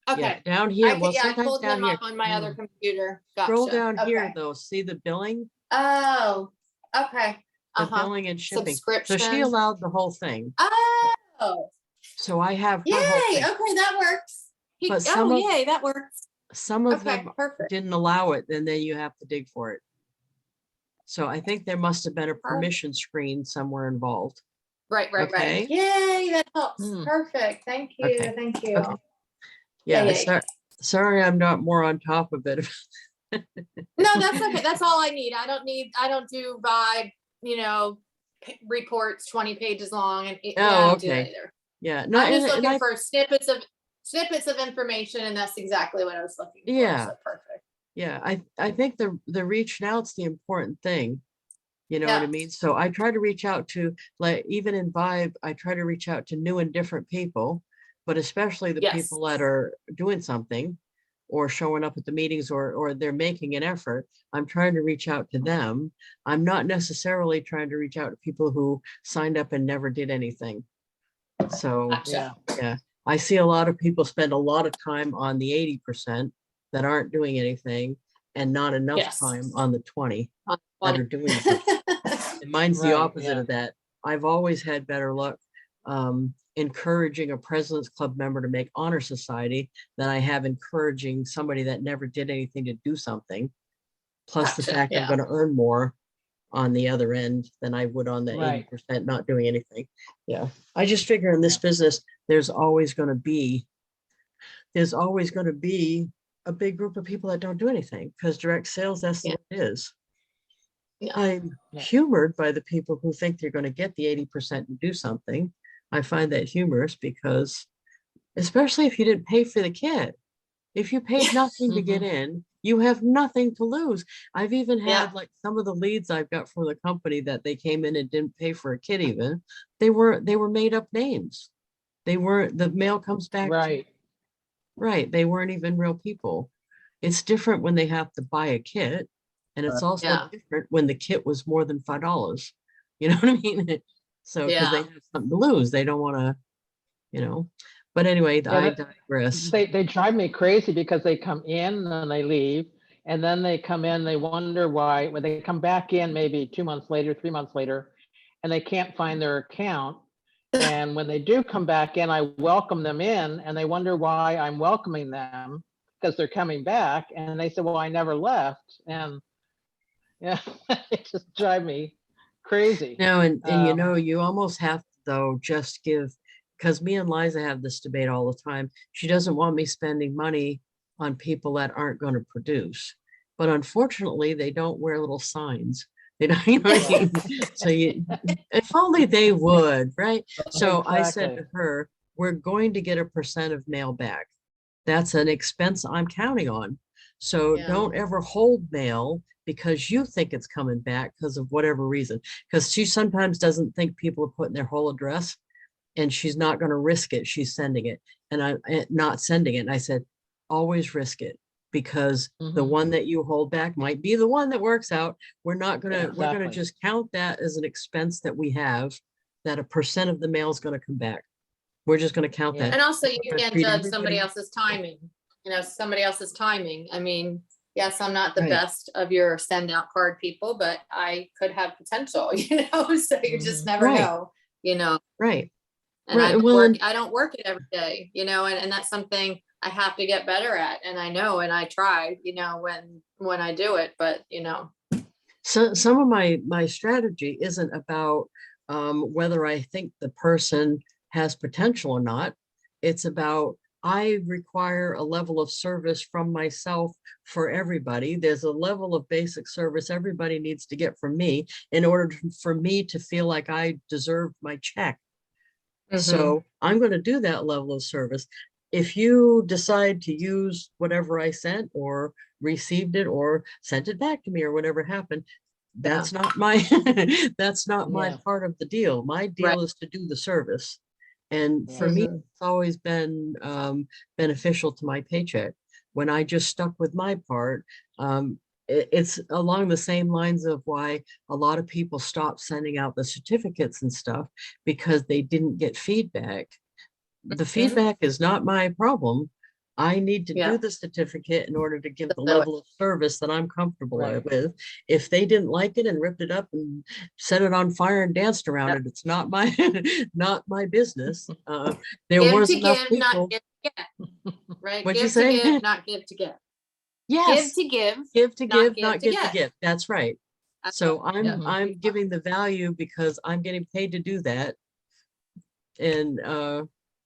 Yeah, Okay. down here, well, I sometimes pulled down him here. up on my other computer. Scroll Gotcha. down here Okay. though, see the billing, Oh, okay. the Uh-huh. billing and shipping. So she Subscription. allowed the whole thing. Oh, So I have her yay. whole thing. Okay, that works. But some of- Yay, that works. Some of Okay, them perfect. didn't allow it, and then you have to dig for it. So I think there must have been a permission screen somewhere involved. Right. Okay. Yay, that helps. Hmm. Perfect. Thank you. Okay. Thank you. Okay. Yeah, Yay. sorry, I'm not more on top of it. No, that's okay. That's all I need. I don't do vibe, reports 20 pages long and I don't do that Okay. either. Yeah, no, I'm just and looking for snippets of information, and that's exactly what I was looking for. Yeah. So perfect. yeah, I think the reaching out's the important thing. You know what I Yeah. mean? So I try to reach out to, like, even in Vibe, I try to reach out to new and different people, but especially the Yes. people that are doing something or showing up at the meetings or they're making an effort. I'm trying to reach out to them. I'm not necessarily trying to reach out to people who signed up and never did anything. So Gotcha. yeah, I see a lot of people spend a lot of time on the 80% that aren't doing anything and not enough Yes. time on the 20 On that 20. are doing something. And mine's the Right, opposite yeah. of that. I've always had better luck encouraging a President's Club member to make honor society than I have encouraging somebody that never did anything to do something. Plus the Gotcha, fact I'm yeah. going to earn more on the other end than I would on the Right. 80% not doing anything. Yeah. I just figure in this business, there's always going to be a big group of people that don't do anything because direct sales, that's the way it is. Yeah. I'm Yeah. humored by the people who think they're going to get the 80% and do something. I find that humorous because, especially if you didn't pay for the kit, if you paid nothing to get in, you have nothing to lose. I've even had Yeah. like some of the leads I've got from the company that they came in and didn't pay for a kit even. They were made up names. They weren't, the mail comes back. Right. Right. They weren't even real people. It's different when they have to buy a kit. And it's also Yeah. different when the kit was more than $5. You know what I mean? So, because they Yeah. have something to lose, they don't want to, but anyway, Yeah, I that- digress. They drive me crazy because they come in and then they leave. And then they come in, they wonder why, when they come back in maybe 2 months later, 3 months later, and they can't find their account. And when they do come back in, I welcome them in and they wonder why I'm welcoming them because they're coming back. And they said, well, I never left. And yeah, it just drive me crazy. No, and Um, you almost have to though just give, because me and Liza have this debate all the time. She doesn't want me spending money on people that aren't going to produce. But unfortunately, they don't wear little signs. They don't, you know what I mean? So if only they would, right? So I said to Exactly. her, we're going to get a % of mail back. That's an expense I'm counting on. So Yeah. don't ever hold mail because you think it's coming back because of whatever reason. Because she sometimes doesn't think people are putting their whole address, and she's not going to risk it. She's sending it, and I'm not sending it. And I said, always risk it, because the Mhm. one that you hold back might be the one that works out. We're gonna Exactly. just count that as an expense that we have, that a percent of the mail is going to come back. We're just going to count Yeah. that. And also you Gonna can't treat judge somebody everybody- else's timing, somebody else's timing. I mean, yes, I'm not the Right. best of your send out card people, but I could have potential, so you just never Right. know. Right. And Right, well, and- I don't work it every day, and that's something I have to get better at. And I know, and I try, when I do it, but So some of my strategy isn't about whether I think the person has potential or not. It's about, I require a level of service from myself for everybody. There's a level of basic service everybody needs to get from me in order for me to feel like I deserve my check. So I'm going to do that level of service. If you decide to use whatever I sent or received it or sent it back to me or whatever happened, that's not my that's not my Yeah. part of the deal. My deal Right. is to do the service. And for me, Mhm. it's always been beneficial to my paycheck. When I just stuck with my part, it's along the same lines of why a lot of people stopped sending out the certificates and stuff, because they didn't get feedback. The feedback is not my problem. I need to Yeah. do the certificate in order to give the So- level of service that I'm comfortable Right. with. If they didn't like it and ripped it up and set it on fire and danced around Yep. it, it's not my not my business. There Give was to enough give, people. not give to get. Right? What'd you Give to say? give, not give to get. Yes, Give to give. give to not give, give not to give to get. give. That's right. That's So what- Yeah. I'm giving the value because I'm getting paid to do that. And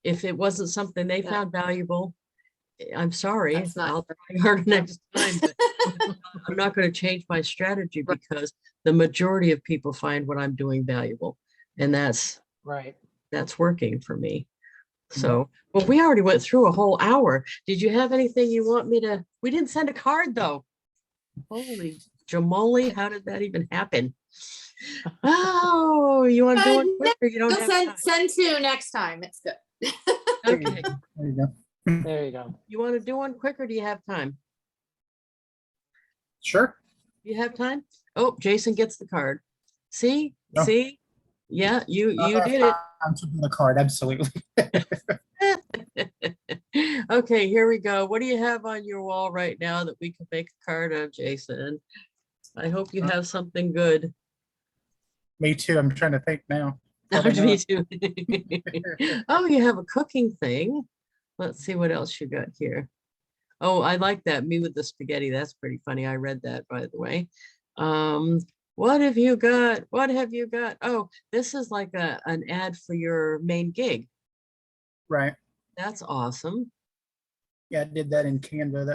if it wasn't something they Yeah. found valuable, I'm sorry, That's not I'll fair. try harder next time, but I'm not going to change my strategy because the majority of people find what I'm doing valuable, and that's Right. working for me. So, well, we already went through a whole hour. Did you have anything you want me to? We didn't send a card though. Holy jamoli, how did that even happen? Oh, you want to do one quick or you don't You'll have time? send two next time. It's good. Okay, There you go. There you go. you want to do one quick or do you have time? Sure. You have time? Oh, Jason gets the card. See, No. see? Yeah, you I'll did have time to do the card, absolutely. it. Okay, here we go. What do you have on your wall right now that we can make a card of, Jason? I hope you have something good. Me too. I'm trying to think now. Probably Me not. too. Oh, you have a cooking thing. Let's see what else you got here. Oh, I like that. Me with the spaghetti. That's pretty funny. I read that, by the way. What have you got? What have you got? Oh, this is like an ad for your main gig. Right. That's awesome. Yeah, I did that in Canva.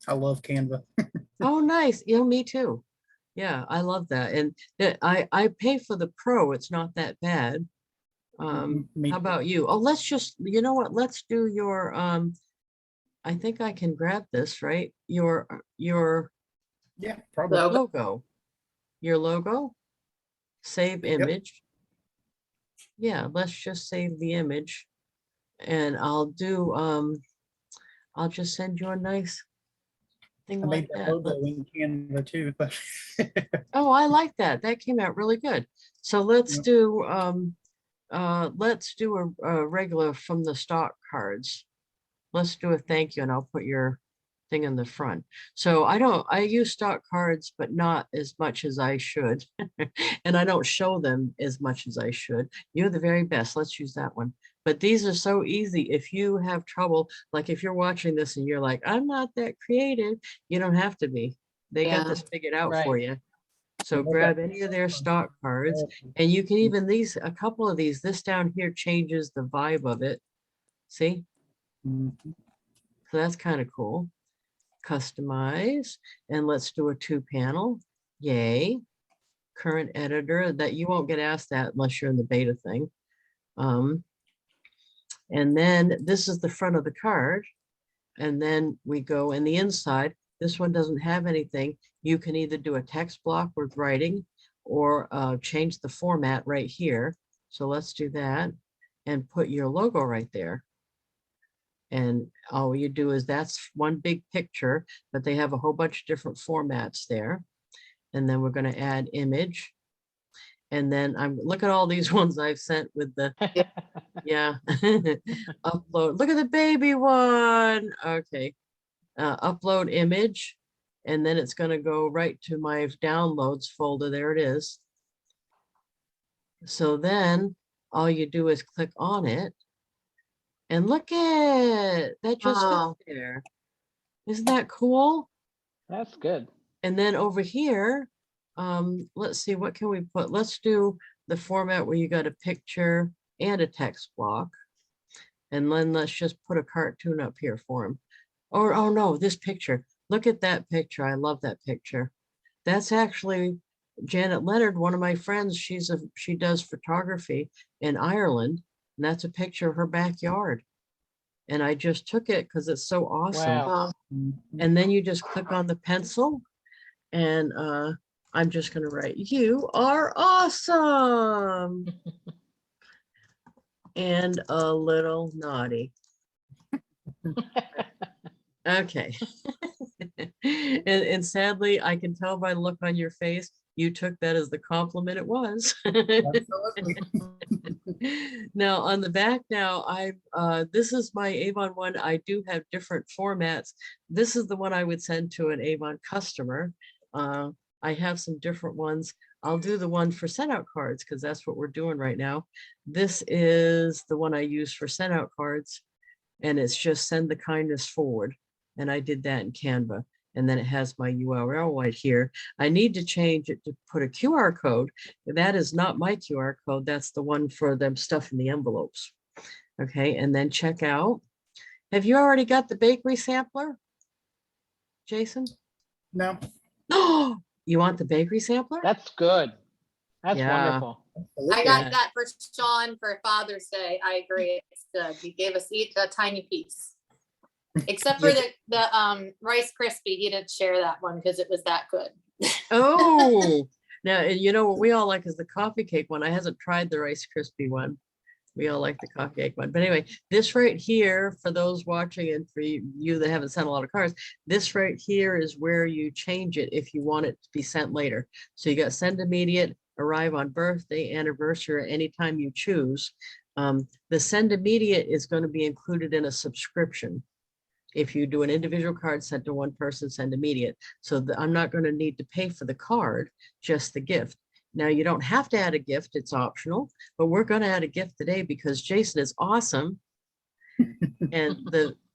I love Canva. Oh, nice. Me too. Yeah, I love that. And I pay for the pro. It's not that bad. Me How too. about you? Oh, let's just, you know what? Let's do your, I think I can grab this, right? Your Yeah, probably. Logo. logo. Your logo. Save image. Yeah, let's just save the image. And I'll just send you a nice thing I like made the that. logo in Canva too, but Oh, I like that. That came out really good. So let's Yep. do a regular from the stock cards. Let's do a thank you, and I'll put your thing in the front. So I use stock cards, but not as much as I should. And I don't show them as much as I should. You're the very best. Let's use that one. But these are so easy. If you have trouble, like if you're watching this and you're like, I'm not that creative, you don't have to be. They got Yeah. this figured out for Right. you. So Okay. grab any of their stock cards, and you can even a couple of these, this down here changes the vibe of it. See? Mhm. So that's kind of cool. Customize, and let's do a 2-panel. Yay. Current editor, that you won't get asked that unless you're in the beta thing. And then this is the front of the card. And then we go in the inside. This one doesn't have anything. You can either do a text block with writing or change the format right here. So let's do that and put your logo right there. And all you do is that's one big picture, but they have a whole bunch of different formats there. And then we're going to add image. And then look at all these ones I've sent with the, yeah, upload. Look at the baby one. Okay. Upload image. And then it's going to go right to my downloads folder. There it is. So then all you do is click on it. And look at that just Wow. fit there. Isn't that cool? That's good. And then over here, let's see, what can we put? Let's do the format where you got a picture and a text block. And then let's just put a cartoon up here for him. Or, oh no, this picture. Look at that picture. I love that picture. That's actually Janet Leonard, one of my friends. She does photography in Ireland. And that's a picture of her backyard. And I just took it because it's so awesome. Wow. And then you just click on the pencil and I'm just going to write, "You are awesome." And a little naughty. Okay. And sadly, I can tell by the look on your face, you took that as the compliment it was. Absolutely. Now on the back now, this is my Avon one. I do have different formats. This is the one I would send to an Avon customer. I have some different ones. I'll do the one for SendOutCards because that's what we're doing right now. This is the one I use for SendOutCards, and it's just send the kindness forward. And I did that in Canva. And then it has my URL right here. I need to change it to put a QR code. That is not my QR code. That's the one for them stuff in the envelopes. Okay, and then check out. Have you already got the bakery sampler, Jason? No. Oh, you want the bakery sampler? That's good. That's Yeah. wonderful. I Yeah. got that for Sean for Father's Day. I agree. It's good. He gave us each a tiny piece. Except for the Rice Krispie. He didn't share that one because it was that good. Oh, now, and you know what we all like is the coffee cake one. I hasn't tried the Rice Krispie one. We all like the coffee cake one. But anyway, this right here, for those watching and for you that haven't sent a lot of cards, this right here is where you change it if you want it to be sent later. So you got send immediate, arrive on birthday, anniversary, or anytime you choose. The send immediate is going to be included in a subscription. If you do an individual card sent to one person, send immediate. So I'm not going to need to pay for the card, just the gift. Now you don't have to add a gift, it's optional, but we're going to add a gift today because Jason is awesome. And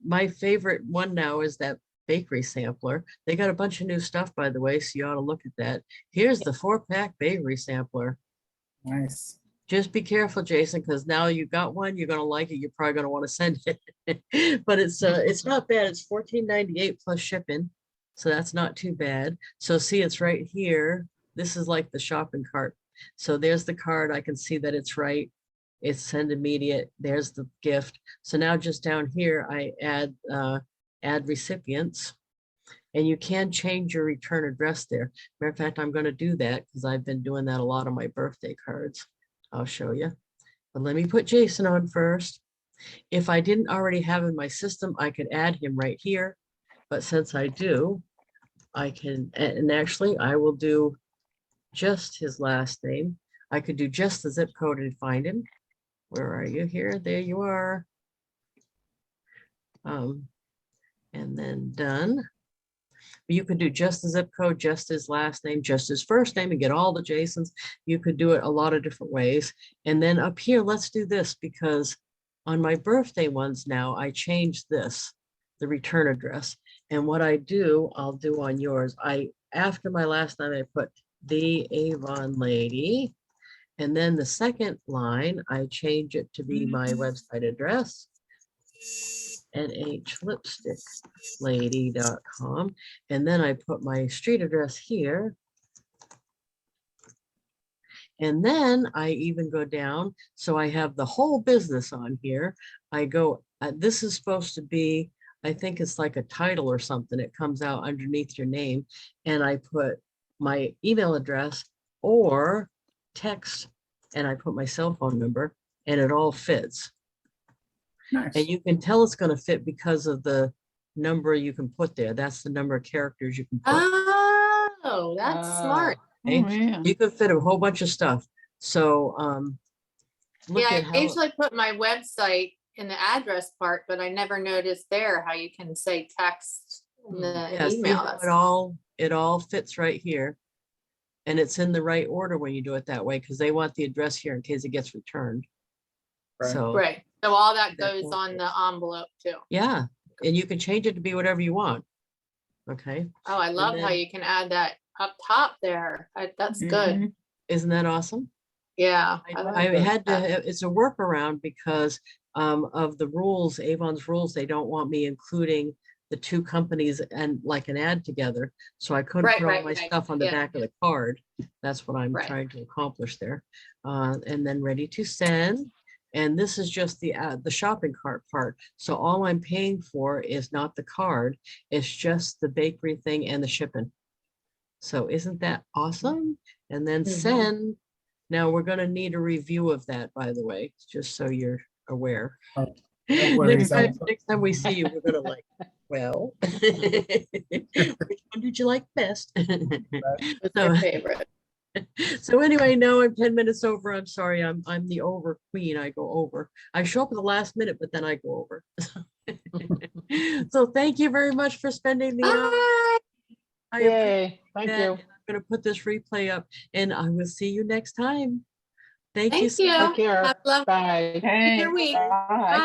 my favorite one now is that bakery sampler. They got a bunch of new stuff, by the way, so you ought to look at that. Here's the 4-pack bakery sampler. Nice. Just be careful, Jason, because now you got one, you're gonna like it. You're probably gonna want to send it. But it's not bad. It's $14.98 plus shipping, so that's not too bad. So see, it's right here. This is like the shopping cart. So there's the card. I can see that it's right. It's send immediate. There's the gift. So now just down here, I add recipients. And you can change your return address there. Matter of fact, I'm going to do that because I've been doing that a lot on my birthday cards. I'll show you. But let me put Jason on first. If I didn't already have in my system, I could add him right here. But since I do, I can, and actually I will do just his last name. I could do just the zip code and find him. Where are you here? There you are. And then done. You could do just the zip code, just his last name, just his first name, and get all the Jasons. You could do it a lot of different ways. And then up here, let's do this because on my birthday ones now, I changed this, the return address. And what I do, I'll do on yours. After my last name, I put the Avon lady. And then the second line, I change it to be my website address. nhlipsticklady.com, and then I put my street address here. And then I even go down, so I have the whole business on here. I go, this is supposed to be I think it's like a title or something. It comes out underneath your name, and I put my email address or text, and I put my cell phone number, and it all fits. Nice. And you can tell it's going to fit because of the number you can put there. That's the number of characters you can put. Oh, that's smart. Okay? Oh, yeah. You can fit a whole bunch of stuff. So look Yeah, at I how usually put my website in the address part, but I never noticed there how you can say text in the yeah, see email. how it all fits right here. And it's in the right order when you do it that way, because they want the address here in case it gets returned. Right. So Right. So all that That goes won't on fit. the envelope too. yeah, and you can change it to be whatever you want. Okay, Oh, I love how then- you can add that up top there. That's good. Mhm. isn't that awesome? Yeah. I like had to, that. it's a workaround because of the rules, Avon's rules, they don't want me including the two companies and like an ad together. So I couldn't Right, put all right, my right. stuff on the Yeah. back of the card. That's what I'm Right. trying to accomplish there. And then ready to send. And this is just the shopping cart part. So all I'm paying for is not the card, it's just the bakery thing and the shipping. So isn't that awesome? And then Mhm. send. Now we're gonna need a review of that, by the way, just so you're aware. Oh, don't worry, Next time we see you, we're gonna like, well, which one did you like best? What's So- your favorite? So anyway, now I'm 10 minutes over. I'm sorry, I'm the over queen. I go over. I show up at the last minute, but then I go over. So thank you very much for spending the hour. Bye. I appreciate Yay, thank that, you. and I'm gonna put this replay up, and I will see you next time. Thank you. Thank so you. much. Take care. Have a lovely Bye. Hey, week. bye.